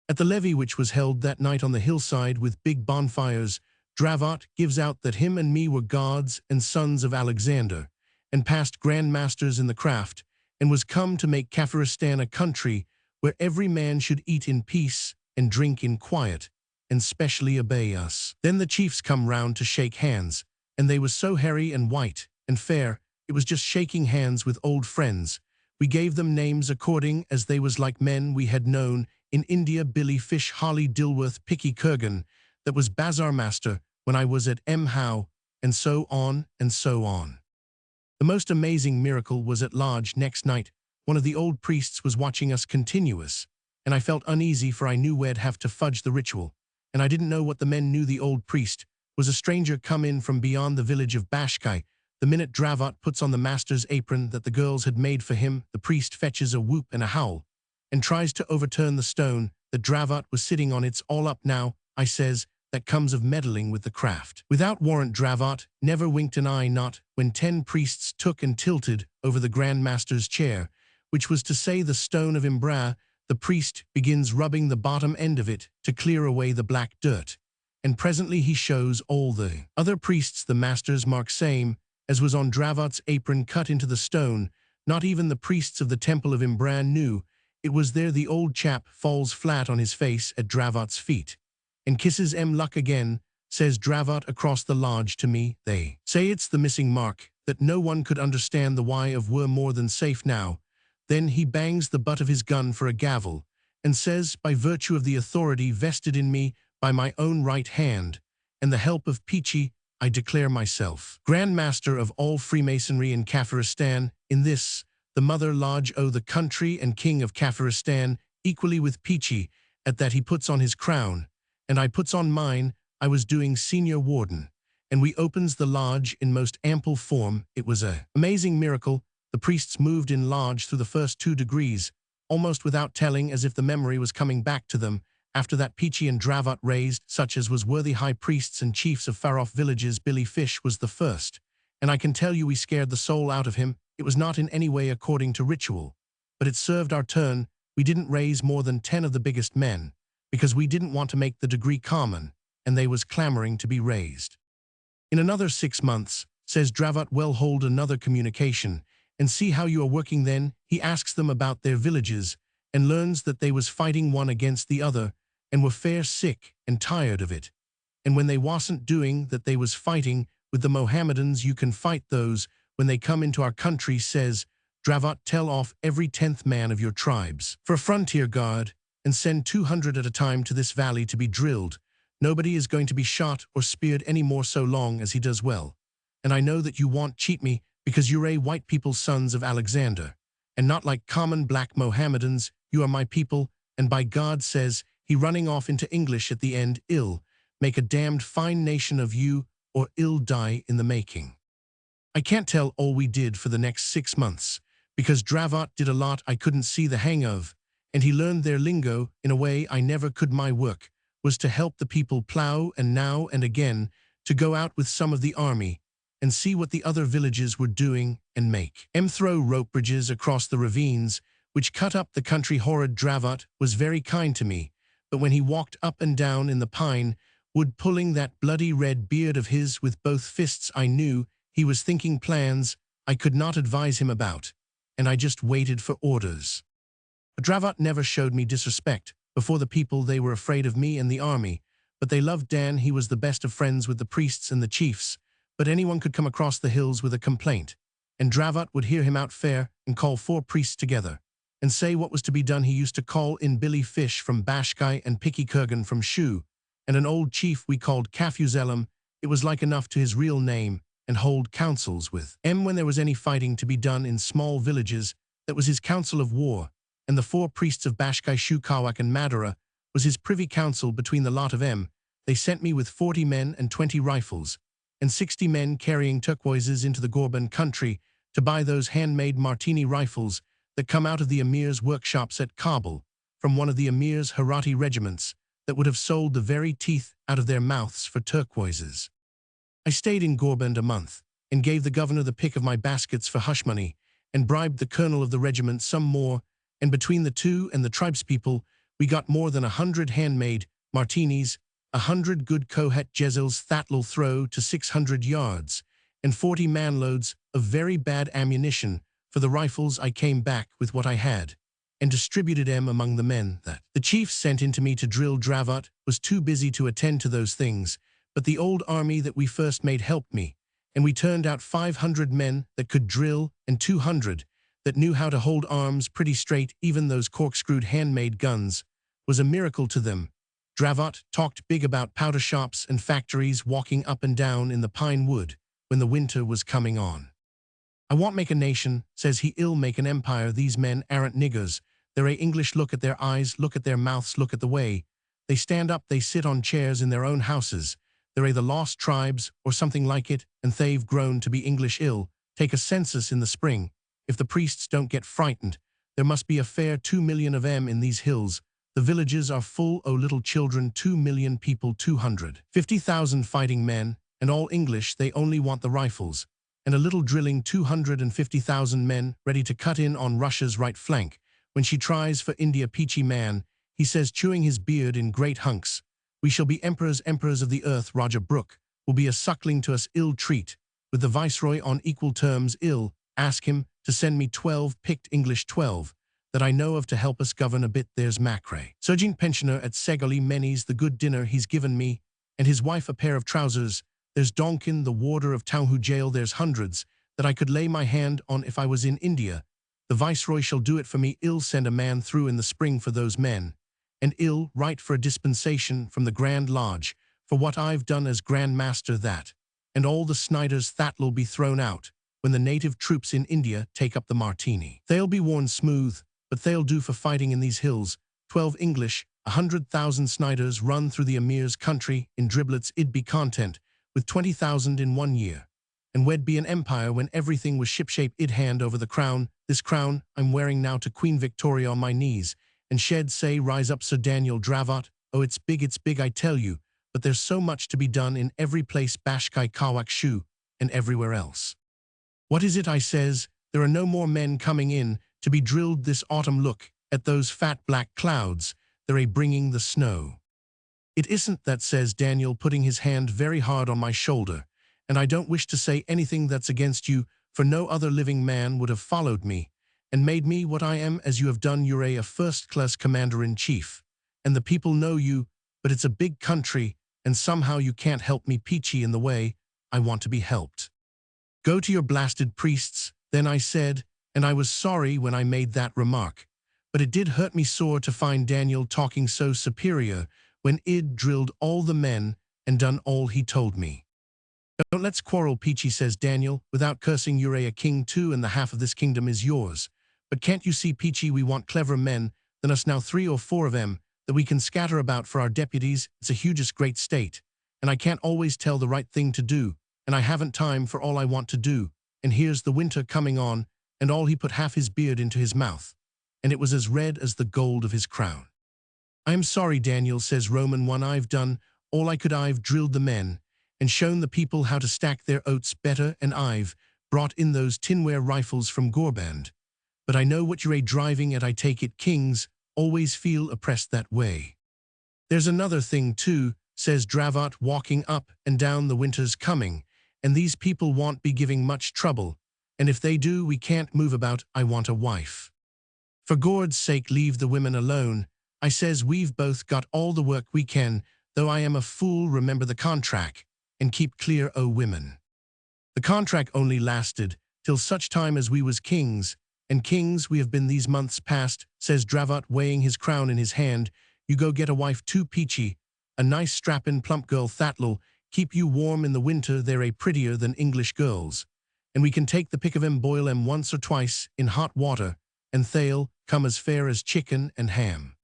At the levee which was held that night on the hillside with big bonfires, Dravot gives out that him and me were gods and sons of Alexander, and past grand masters in the craft, and was come to make Kafiristan a country where every man should eat in peace and drink in quiet, and specially obey us. Then the chiefs come round to shake hands, and they was so hairy and white and fair, it was just shaking hands with old friends. We gave them names according as they was like men we had known in India. Billy Fish, Holly Dilworth, Picky Kurgan, that was bazaar master when I was at M. Howe, and so on and so on. The most amazing miracle was at lodge next night. One of the old priests was watching us continuous, and I felt uneasy, for I knew we'd have to fudge the ritual, and I didn't know what the men knew. The old priest was a stranger come in from beyond the village of Bashkai. The minute Dravot puts on the master's apron that the girls had made for him, the priest fetches a whoop and a howl, and tries to overturn the stone that Dravot was sitting on. It's all up now, I says, that comes of meddling with the craft. Without warrant, Dravot never winked an eye, not when 10 priests took and tilted over the Grand Master's chair, which was to say the stone of Imbra. The priest begins rubbing the bottom end of it to clear away the black dirt, and presently he shows all the other priests the master's mark, same as was on Dravot's apron, cut into the stone. Not even the priests of the temple of Imbran knew it was there. The old chap falls flat on his face at Dravot's feet and kisses luck again, says Dravot across the lodge to me. They say it's the missing mark, that no one could understand the why of. We're more than safe now. Then he bangs the butt of his gun for a gavel and says, by virtue of the authority vested in me by my own right hand and the help of Peachy, I declare myself Grand Master of all Freemasonry in Kafiristan. In this, the Mother Lodge owe the country and King of Kafiristan equally with Peachy. At that he puts on his crown, and I puts on mine. I was doing senior warden, and we opens the lodge in most ample form. It was a amazing miracle. The priests moved in lodge through the first 2 degrees, almost without telling, as if the memory was coming back to them. After that, Peachy and Dravot raised, such as was worthy high priests and chiefs of far-off villages. Billy Fish was the first, and I can tell you we scared the soul out of him. It was not in any way according to ritual, but it served our turn. We didn't raise more than 10 of the biggest men, because we didn't want to make the degree common, and they was clamoring to be raised. In another 6 months, says Dravot, well hold another communication, and see how you are working. Then he asks them about their villages, and learns that they was fighting one against the other, and were fair sick and tired of it. And when they wasn't doing that, they was fighting with the Mohammedans you can fight those when they come into our country, says Dravot. Tell off every 10th man of your tribes for a frontier guard and send 200 at a time to this valley to be drilled. Nobody is going to be shot or speared any more so long as he does well. And I know that you won't cheat me because you're a white people's sons of Alexander, and not like common black Mohammedans. You are my people, and by God, says he, running off into English at the end, ill make a damned fine nation of you, or ill die in the making. I can't tell all we did for the next 6 months, because Dravot did a lot I couldn't see the hang of, and he learned their lingo in a way I never could. My work was to help the people plow, and now and again to go out with some of the army and see what the other villages were doing and make throw rope bridges across the ravines which cut up the country. Horrid Dravot was very kind to me, but when he walked up and down in the pine wood pulling that bloody red beard of his with both fists, I knew he was thinking plans I could not advise him about, and I just waited for orders. But Dravot never showed me disrespect. Before the people they were afraid of me and the army, but they loved Dan. He was the best of friends with the priests and the chiefs, but anyone could come across the hills with a complaint, and Dravot would hear him out fair and call 4 priests together and say what was to be done. He used to call in Billy Fish from Bashkai and Picky Kurgan from Shu, and an old chief we called Kafuzelem. It was like enough to his real name, and hold councils with when there was any fighting to be done in small villages. That was his council of war, and the 4 priests of Bashkai, Shu, Kawak, and Madara was his privy council between the lot of them. They sent me with 40 men and 20 rifles, and 60 men carrying turquoises into the Gorban country to buy those handmade martini rifles that come out of the emir's workshops at Kabul, from one of the emir's Harati regiments that would have sold the very teeth out of their mouths for turquoises. I stayed in Gorband a month, and gave the governor the pick of my baskets for hush money, and bribed the colonel of the regiment some more, and between the two and the tribespeople, we got more than 100 handmade martinis, 100 good Kohet Jezels that'll throw to 600 yards, and 40 manloads of very bad ammunition for the rifles. I came back with what I had, and distributed them among the men that the chief sent into me to drill. Dravot was too busy to attend to those things, but the old army that we first made helped me, and we turned out 500 men that could drill and 200 that knew how to hold arms pretty straight. Even those corkscrewed handmade guns was a miracle to them. Dravot talked big about powder shops and factories walking up and down in the pine wood when the winter was coming on. I won't make a nation, says he, ill make an empire. These men aren't niggers. They're a English. Look at their eyes, look at their mouths, look at the way they stand up. They sit on chairs in their own houses. They're the lost tribes or something like it, and they've grown to be English. Ill take a census in the spring. If the priests don't get frightened, there must be a fair 2 million of them in these hills. The villages are full o' little children. 2 million people, 250,000 fighting men, and all English. They only want the rifles and a little drilling. 250,000 men ready to cut in on Russia's right flank when she tries for India. Peachy man, he says, chewing his beard in great hunks. We shall be emperors, emperors of the earth. Roger Brooke will be a suckling to us. Ill treat with the viceroy on equal terms. Ill ask him to send me 12 picked English, 12 that I know of, to help us govern a bit. There's Macrae, Sergeant pensioner at Segoli. Many's the good dinner he's given me, and his wife a pair of trousers. There's Donkin, the warder of Townhu jail. There's hundreds that I could lay my hand on if I was in India. The viceroy shall do it for me. Ill send a man through in the spring for those men, and ill write for a dispensation from the Grand Lodge for what I've done as Grand Master. That and all the Sniders that'll be thrown out when the native troops in India take up the martini. They'll be worn smooth, but they'll do for fighting in these hills. 12 English, 100,000 Sniders run through the emir's country in driblets. It'd be content with 20,000 in 1 year, and we'd be an empire when everything was shipshape. I'd hand over the crown, this crown I'm wearing now, to Queen Victoria on my knees, and she'd say, rise up, Sir Daniel Dravot. Oh, it's big, I tell you, but there's so much to be done in every place, Bashkai, Kawak, Shu, and everywhere else. What is it, I says? There are no more men coming in to be drilled this autumn. Look at those fat black clouds. They're bringing the snow. It isn't that, says Daniel, putting his hand very hard on my shoulder, and I don't wish to say anything that's against you, for no other living man would have followed me and made me what I am as you have done. You're a first-class commander-in-chief, and the people know you, but it's a big country, and somehow you can't help me. Peachy in the way I want to be helped. Go to your blasted priests, then I said, and I was sorry when I made that remark. But it did hurt me sore to find Daniel talking so superior when I'd drilled all the men and done all he told me. Don't let's quarrel, Peachy, says Daniel. Without cursing, you're a king too, and the half of this kingdom is yours. But can't you see, Peachy, we want clever men, than us now 3 or 4 of them, that we can scatter about for our deputies. It's a hugest great state, and I can't always tell the right thing to do, and I haven't time for all I want to do, and here's the winter coming on, and all he put half his beard into his mouth, and it was as red as the gold of his crown. I am sorry, Daniel, says Roman 1, I've done all I could. I've drilled the men, and shown the people how to stack their oats better, and I've brought in those tinware rifles from Gorband. But I know what you're driving at. I take it kings always feel oppressed that way. There's another thing too, says Dravot, walking up and down. The winter's coming, and these people won't be giving much trouble, and if they do, we can't move about. I want a wife. For Gord's sake, leave the women alone. I says we've both got all the work we can, though I am a fool. Remember the contract, and keep clear, O women. The contract only lasted till such time as we was kings, and kings we have been these months past, says Dravot, weighing his crown in his hand. You go get a wife too, Peachy, a nice strappin' plump girl that'll keep you warm in the winter. They're a prettier than English girls, and we can take the pick of 'em, boil 'em once or twice in hot water, and they'll come as fair as chicken and ham.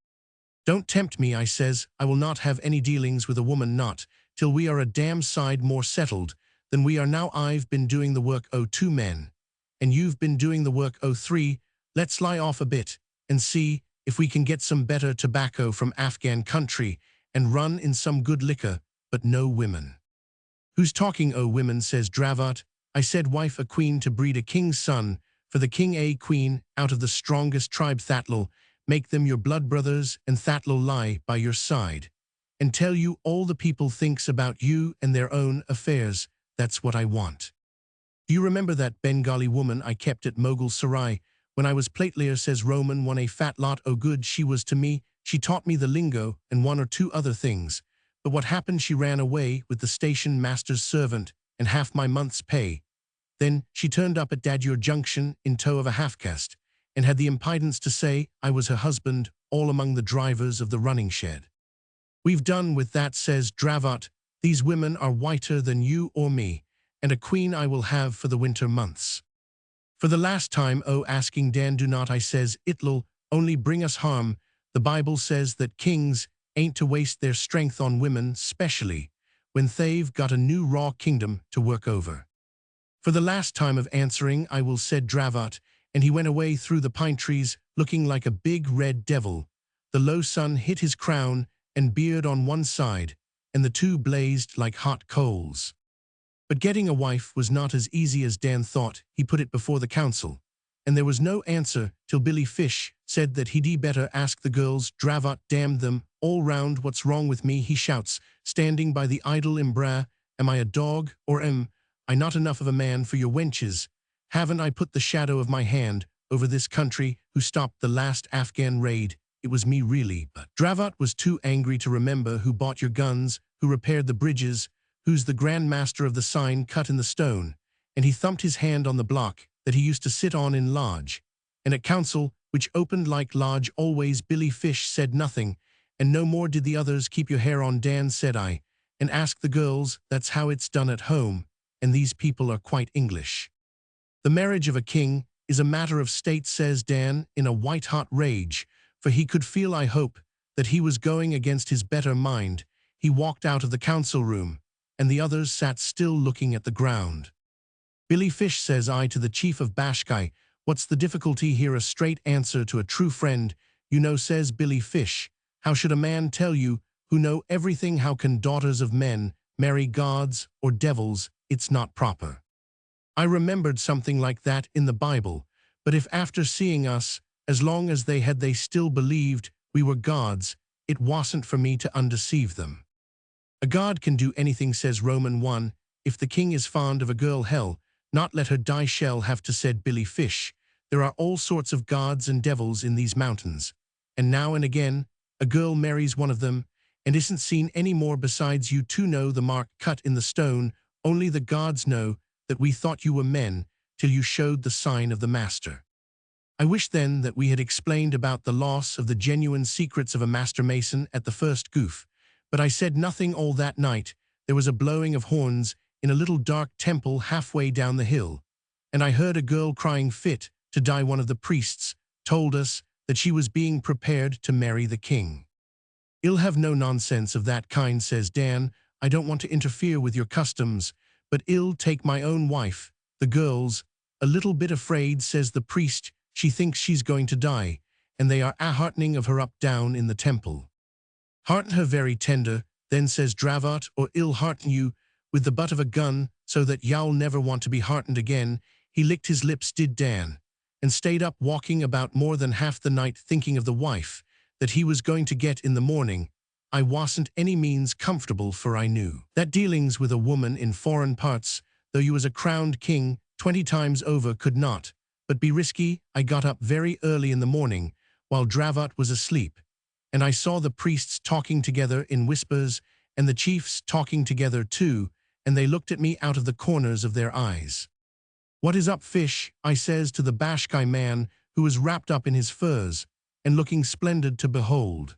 Don't tempt me, I says. I will not have any dealings with a woman, not till we are a damn side more settled than we are now. I've been doing the work o' 2 men, and you've been doing the work o' 3. Let's lie off a bit and see if we can get some better tobacco from Afghan country and run in some good liquor, but no women. Who's talking o' women, says Dravot. I said wife a queen to breed a king's son, for the king a queen out of the strongest tribe. That'll make them your blood brothers, and that'll lie by your side and tell you all the people thinks about you and their own affairs. That's what I want. Do you remember that Bengali woman I kept at Mogul Sarai when I was platelier, says Roman 1, a fat lot o' good she was to me. She taught me the lingo and 1 or 2 other things. But what happened, she ran away with the station master's servant and half my month's pay. Then she turned up at Dadyur Junction in tow of a half-caste, and had the impudence to say I was her husband, all among the drivers of the running shed. We've done with that, says Dravot. These women are whiter than you or me, and a queen I will have for the winter months. For the last time, asking Dan, do not, I says, it'll only bring us harm. The Bible says that kings ain't to waste their strength on women, specially when they've got a new raw kingdom to work over. For the last time of answering, I will, said Dravot, and he went away through the pine trees, looking like a big red devil. The low sun hit his crown and beard on one side, and the 2 blazed like hot coals. But getting a wife was not as easy as Dan thought. He put it before the council, and there was no answer till Billy Fish said that he'd better ask the girls. Dravot damned them all round. What's wrong with me, he shouts, standing by the idol Imbra. Am I a dog, or am I not enough of a man for your wenches? Haven't I put the shadow of my hand over this country? Who stopped the last Afghan raid? It was me, really. But Dravot was too angry to remember who bought your guns, who repaired the bridges, who's the grand master of the sign cut in the stone, and he thumped his hand on the block that he used to sit on in lodge. And at council, which opened like lodge always, Billy Fish said nothing, and no more did the others. Keep your hair on, Dan, said I, and ask the girls. That's how it's done at home, and these people are quite English. The marriage of a king is a matter of state, says Dan, in a white-hot rage, for he could feel, I hope, that he was going against his better mind. He walked out of the council room, and the others sat still looking at the ground. Billy Fish, says I to the chief of Bashkai, what's the difficulty here? A straight answer to a true friend, you know, says Billy Fish. How should a man tell you who know everything? How can daughters of men marry gods or devils? It's not proper. I remembered something like that in the Bible, but if after seeing us, as long as they still believed we were gods, it wasn't for me to undeceive them. A god can do anything, says Roman 1, if the king is fond of a girl, hell, not let her die shall have to, said Billy Fish. There are all sorts of gods and devils in these mountains, and now and again a girl marries one of them and isn't seen any more. Besides, you 2 know the mark cut in the stone Only the gods know that we thought you were men till you showed the sign of the master. I wish then that we had explained about the loss of the genuine secrets of a master mason at the first goof, but I said nothing all that night. There was a blowing of horns in a little dark temple halfway down the hill, and I heard a girl crying fit to die. One of the priests told us that she was being prepared to marry the king. "I'll have no nonsense of that kind," says Dan. "I don't want to interfere with your customs, but I'll take my own wife." The girl's a little bit afraid, says the priest. She thinks she's going to die, and they are a-heartening of her up down in the temple. "Hearten her very tender," then says Dravot, "or I'll hearten you with the butt of a gun so that you'll never want to be heartened again." He licked his lips, did Dan, and stayed up walking about more than half the night thinking of the wife that he was going to get in the morning. I wasn't any means comfortable, for I knew that dealings with a woman in foreign parts, though you was a crowned king 20 times over, could not but be risky. I got up very early in the morning while Dravot was asleep, and I saw the priests talking together in whispers and the chiefs talking together too, and they looked at me out of the corners of their eyes. "What is up, fish?" I says to the Bashkai man, who was wrapped up in his furs and looking splendid to behold.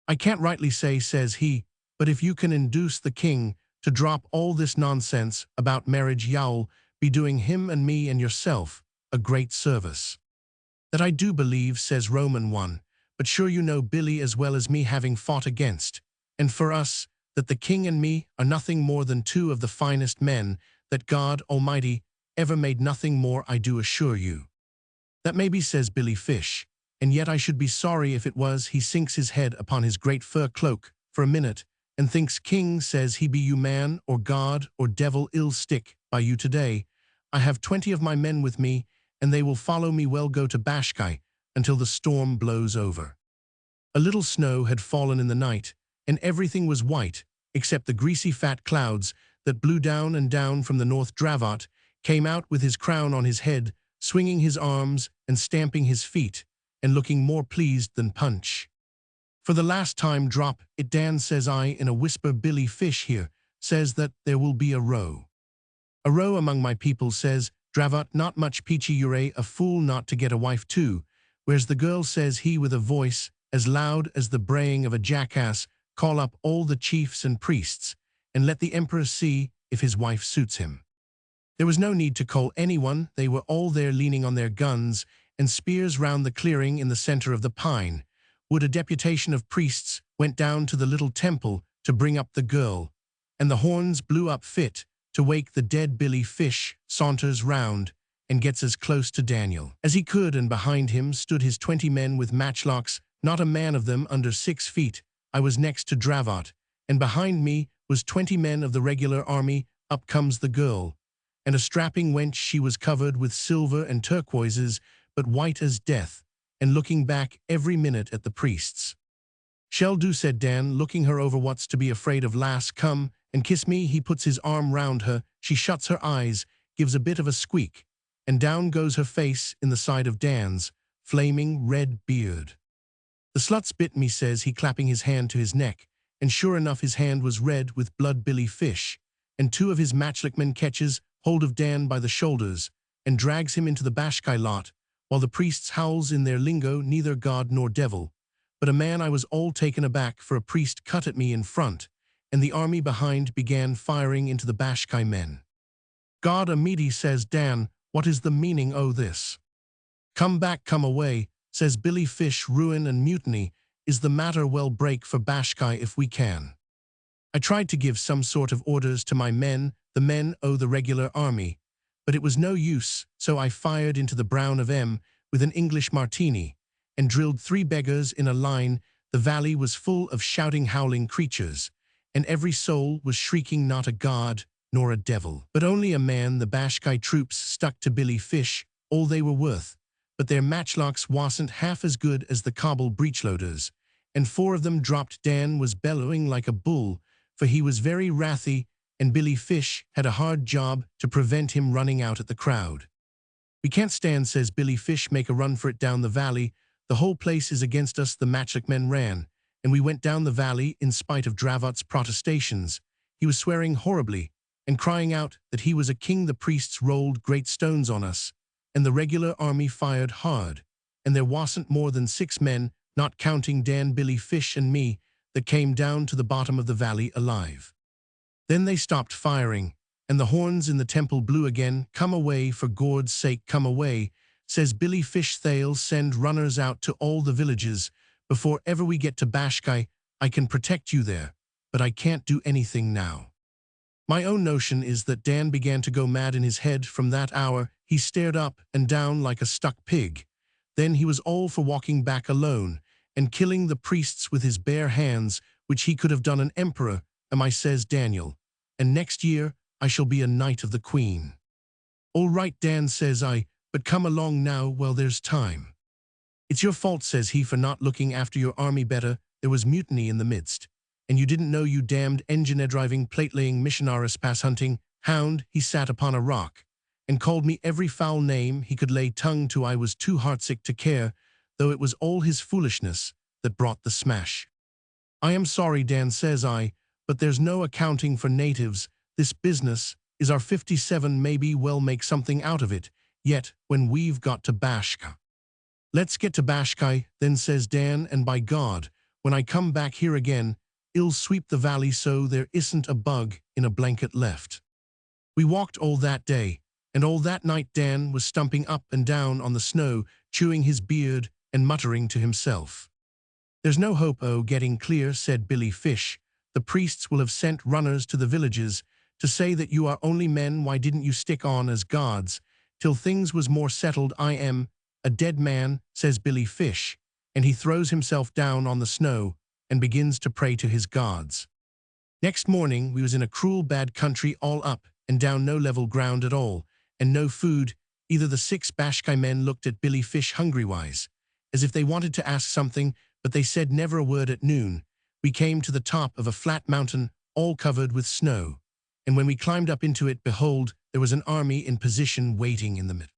"I can't rightly say," says he, "but if you can induce the king to drop all this nonsense about marriage, you'll be doing him and me and yourself a great service." "That I do believe," says Roman 1, "but sure you know Billy as well as me, having fought against, and for us, that the king and me are nothing more than two of the finest men that God Almighty ever made, nothing more, I do assure you." "That may be," says Billy Fish, "and yet I should be sorry if it was." He sinks his head upon his great fur cloak for a minute, and thinks. "King," says he, "be you man or god or devil, I'll stick by you today. I have 20 of my men with me, and they will follow me. Well, go to Bashkai until the storm blows over." A little snow had fallen in the night, and everything was white, except the greasy fat clouds that blew down and down from the north. Dravot came out with his crown on his head, swinging his arms and stamping his feet, and looking more pleased than Punch. "For the last time, drop it, Dan," says I in a whisper. "Billy Fish here says that there will be a row." "A row among my people," says Dravot. "Not much peachy. You're a fool not to get a wife too. Where's the girl?" says he with a voice as loud as the braying of a jackass. "Call up all the chiefs and priests, and let the emperor see if his wife suits him." There was no need to call anyone. They were all there, leaning on their guns and spears round the clearing in the center of the pine wood. A deputation of priests went down to the little temple to bring up the girl, and the horns blew up fit to wake the dead. Billy Fish saunters round and gets as close to Daniel as he could, and behind him stood his 20 men with matchlocks, not a man of them under 6 feet. I was next to Dravot, and behind me was 20 men of the regular army. Up comes the girl, and a strapping wench. She was covered with silver and turquoises, but white as death, and looking back every minute at the priests. "Shall do," said Dan, looking her over. "What's to be afraid of, lass? Come and kiss me." He puts his arm round her. She shuts her eyes, gives a bit of a squeak, and down goes her face in the side of Dan's flaming red beard. "The slut's bit me," says he, clapping his hand to his neck, and sure enough his hand was red with blood. Billy Fish and 2 of his matchlockmen catches hold of Dan by the shoulders and drags him into the Bashkai lot, while the priests howls in their lingo, neither god nor devil, but a man. I was all taken aback, for a priest cut at me in front, and the army behind began firing into the Bashkai men. "God Almighty," says Dan, "what is the meaning o' this?" "Come back, come away," says Billy Fish. "Ruin and mutiny is the matter. Well, break for Bashkai if we can." I tried to give some sort of orders to my men, the men o' the regular army, but it was no use, so I fired into the brown of M with an English martini, and drilled 3 beggars in a line. The valley was full of shouting, howling creatures, and every soul was shrieking, not a god nor a devil, but only a man. The Bashkai troops stuck to Billy Fish all they were worth, but their matchlocks wasn't half as good as the Kabul breechloaders, and 4 of them dropped. Dan was bellowing like a bull, for he was very wrathy, and Billy Fish had a hard job to prevent him running out at the crowd. "We can't stand," says Billy Fish. "Make a run for it down the valley. The whole place is against us." The matchlockmen ran, and we went down the valley in spite of Dravot's protestations. He was swearing horribly, and crying out that he was a king. The priests rolled great stones on us, and the regular army fired hard, and there wasn't more than 6 men, not counting Dan, Billy Fish, and me, that came down to the bottom of the valley alive. Then they stopped firing, and the horns in the temple blew again. Come away, for Gord's sake, come away, says Billy Fish. They'll send runners out to all the villages before ever we get to Bashkai. I can protect you there, but I can't do anything now. My own notion is that Dan began to go mad in his head from that hour. He stared up and down like a stuck pig. Then he was all for walking back alone and killing the priests with his bare hands, which he could have done an emperor, I says Daniel, and next year I shall be a knight of the Queen. All right, Dan, says I, but come along now while there's time. It's your fault, says he, for not looking after your army better. There was mutiny in the midst, and you didn't know, you damned engineer-driving, plate-laying, missionaris pass-hunting hound. He sat upon a rock and called me every foul name he could lay tongue to. I was too heartsick to care, though it was all his foolishness that brought the smash. I am sorry, Dan, says I, but there's no accounting for natives. This business is our 57, maybe we'll make something out of it yet when we've got to Bashka. Let's get to Bashkai, then, says Dan, and by God, when I come back here again, I'll sweep the valley so there isn't a bug in a blanket left. We walked all that day, and all that night Dan was stumping up and down on the snow, chewing his beard and muttering to himself. There's no hope o' getting clear, said Billy Fish. The priests will have sent runners to the villages to say that you are only men. Why didn't you stick on as gods till things was more settled? I am a dead man, says Billy Fish, and he throws himself down on the snow and begins to pray to his gods. Next morning we was in a cruel bad country, all up and down, no level ground at all, and no food either. The 6 Bashkai men looked at Billy Fish hungry-wise, as if they wanted to ask something, but they said never a word. At noon we came to the top of a flat mountain, all covered with snow, and when we climbed up into it, behold, there was an army in position waiting in the middle.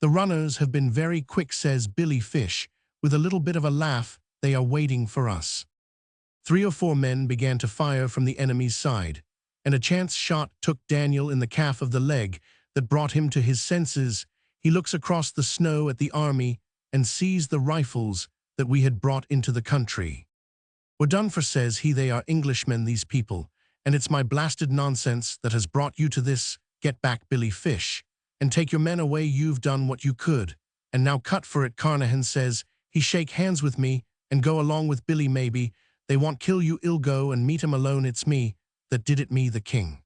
The runners have been very quick, says Billy Fish, with a little bit of a laugh. They are waiting for us. 3 or 4 men began to fire from the enemy's side, and a chance shot took Daniel in the calf of the leg that brought him to his senses. He looks across the snow at the army and sees the rifles that we had brought into the country. We're done for, says he. They are Englishmen, these people, and it's my blasted nonsense that has brought you to this. Get back, Billy Fish, and take your men away. You've done what you could, and now cut for it. Carnehan says he shake hands with me and go along with Billy. Maybe they want kill you. I'll go and meet him alone. It's me that did it, me the king.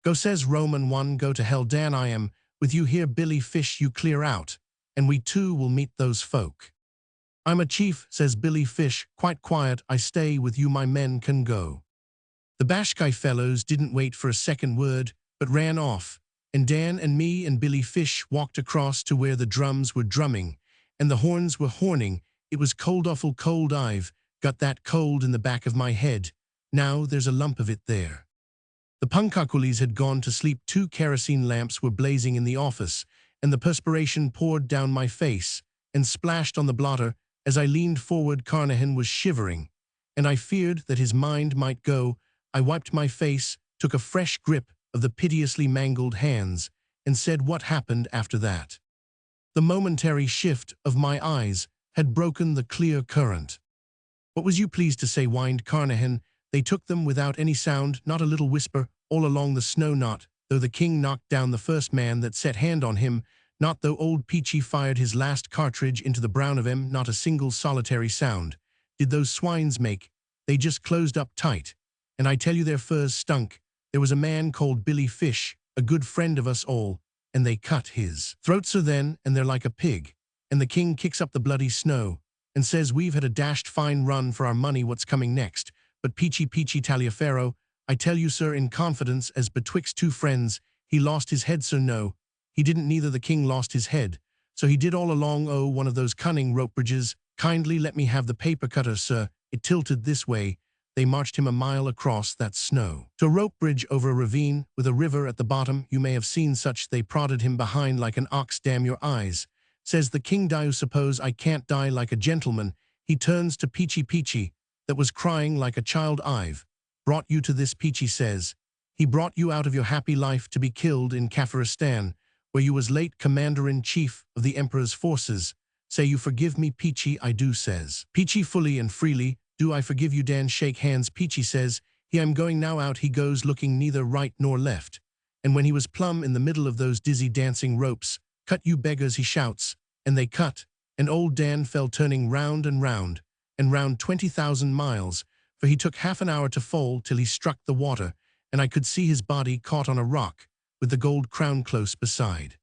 Go, says Roman 1. Go to hell, Dan. I am with you here, Billy Fish. You clear out, and we too will meet those folk. I'm a chief, says Billy Fish, quite quiet. I stay with you. My men can go. The Bashkai fellows didn't wait for a second word, but ran off, and Dan and me and Billy Fish walked across to where the drums were drumming and the horns were horning. It was cold, awful cold. I've got that cold in the back of my head. Now there's a lump of it there. The punkakulis had gone to sleep. 2 kerosene lamps were blazing in the office, and the perspiration poured down my face and splashed on the blotter. As I leaned forward, Carnehan was shivering, and I feared that his mind might go. I wiped my face, took a fresh grip of the piteously mangled hands, and said, what happened after that? The momentary shift of my eyes had broken the clear current. What was you pleased to say? Whined Carnehan. They took them without any sound, not a little whisper, all along the snow. Not though the king knocked down the first man that set hand on him, not though old Peachy fired his last cartridge into the brown of him. Not a single solitary sound did those swines make. They just closed up tight, and I tell you their furs stunk. There was a man called Billy Fish, a good friend of us all, and they cut his throat. So then, and they're like a pig, and the king kicks up the bloody snow and says, we've had a dashed fine run for our money. What's coming next? But Peachy Taliaferro, I tell you, sir, in confidence, as betwixt 2 friends, he lost his head, sir. No, he didn't. Neither the king lost his head. So he did all along. Oh, one of those cunning rope bridges. Kindly let me have the paper cutter, sir. It tilted this way. They marched him a mile across that snow to a rope bridge over a ravine with a river at the bottom. You may have seen such. They prodded him behind like an ox. Damn your eyes, says the king. Die, you suppose I can't die like a gentleman? He turns to Peachy, that was crying like a child. I've brought you to this, Peachy says, He brought you out of your happy life to be killed in Kafiristan, where you was late commander-in-chief of the emperor's forces. Say you forgive me, Peachy, I do, says. Peachy, fully and freely, do I forgive you, Dan. Shake hands. Peachy says, he I'm going now. Out he goes, looking neither right nor left. And when he was plumb in the middle of those dizzy dancing ropes, cut you beggars, he shouts, and they cut, and old Dan fell turning round and round 20,000 miles, for he took half an hour to fall till he struck the water, and I could see his body caught on a rock, with the gold crown close beside.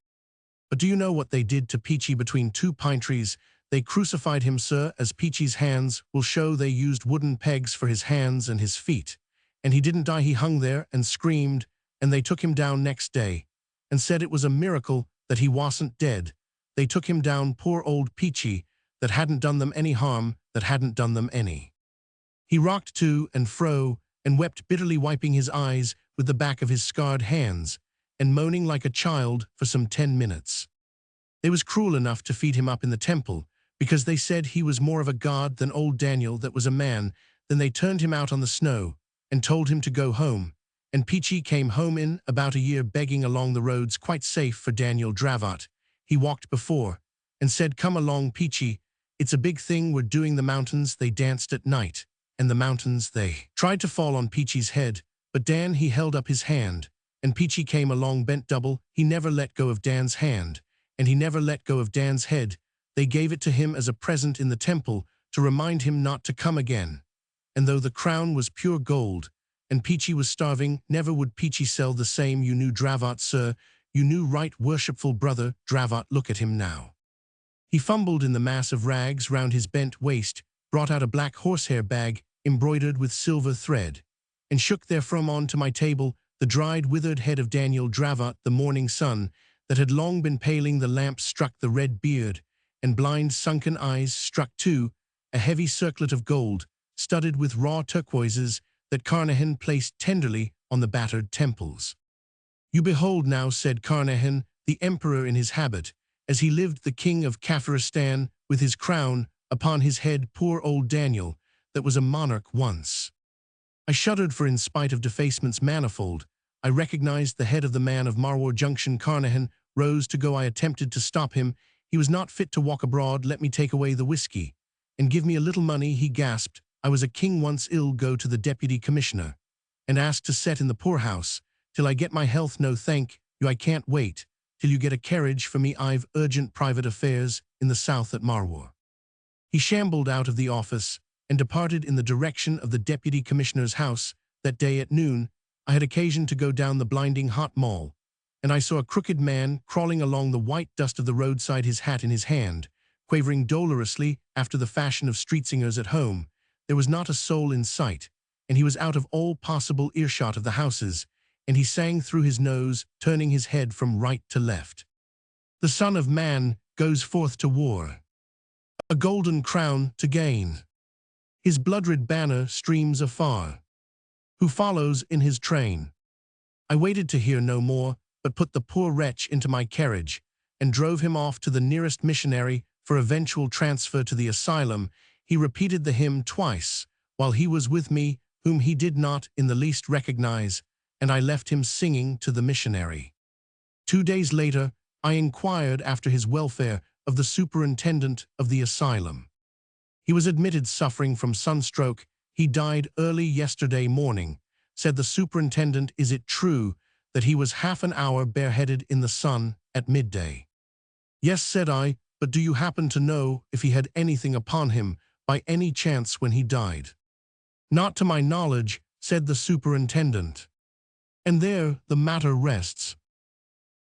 But do you know what they did to Peachy between two pine trees? They crucified him, sir, as Peachy's hands will show. They used wooden pegs for his hands and his feet. And he didn't die, he hung there and screamed, and they took him down next day, and said it was a miracle that he wasn't dead. They took him down, poor old Peachy, that hadn't done them any harm, that hadn't done them any. He rocked to and fro, and wept bitterly, wiping his eyes with the back of his scarred hands, and moaning like a child for some 10 minutes. They was cruel enough to feed him up in the temple, because they said he was more of a god than old Daniel that was a man. Then they turned him out on the snow, and told him to go home, and Peachy came home in about a year, begging along the roads quite safe for Daniel Dravot. He walked before, and said, come along, Peachy, it's a big thing we're doing. The mountains they danced at night, and the mountains they tried to fall on Peachy's head, but Dan he held up his hand, and Peachy came along bent double. He never let go of Dan's hand, and he never let go of Dan's head. They gave it to him as a present in the temple to remind him not to come again. And though the crown was pure gold, and Peachy was starving, never would Peachy sell the same. You knew Dravot, sir, you knew, right worshipful brother Dravot. Look at him now. He fumbled in the mass of rags round his bent waist, brought out a black horsehair bag embroidered with silver thread, and shook therefrom on to my table the dried, withered head of Daniel Dravot. The morning sun that had long been paling the lamp struck the red beard, and blind sunken eyes struck too, a heavy circlet of gold, studded with raw turquoises, that Carnehan placed tenderly on the battered temples. You behold now, said Carnehan, the emperor in his habit, as he lived, the king of Kafiristan, with his crown upon his head. Poor old Daniel, that was a monarch once. I shuddered, for in spite of defacements manifold, I recognized the head of the man of Marwar Junction. Carnehan rose to go. I attempted to stop him. He was not fit to walk abroad. Let me take away the whiskey, and give me a little money, he gasped. I was a king once. Ill go to the deputy commissioner, and ask to set in the poorhouse, till I get my health. No thank you, I can't wait till you get a carriage for me. I've urgent private affairs in the south at Marwar. He shambled out of the office, and departed in the direction of the deputy commissioner's house. That day at noon, I had occasion to go down the blinding hot Mall, and I saw a crooked man crawling along the white dust of the roadside, his hat in his hand, quavering dolorously after the fashion of street singers at home. There was not a soul in sight, and he was out of all possible earshot of the houses, and he sang through his nose, turning his head from right to left. The Son of Man goes forth to war, a golden crown to gain. His blood-red banner streams afar. Who follows in his train? I waited to hear no more, but put the poor wretch into my carriage, and drove him off to the nearest missionary for eventual transfer to the asylum. He repeated the hymn twice, while he was with me, whom he did not in the least recognize, and I left him singing to the missionary. 2 days later, I inquired after his welfare of the superintendent of the asylum. He was admitted suffering from sunstroke. He died early yesterday morning, said the superintendent. Is it true that he was half an hour bareheaded in the sun at midday? Yes, said I, but do you happen to know if he had anything upon him by any chance when he died? Not to my knowledge, said the superintendent. And there the matter rests.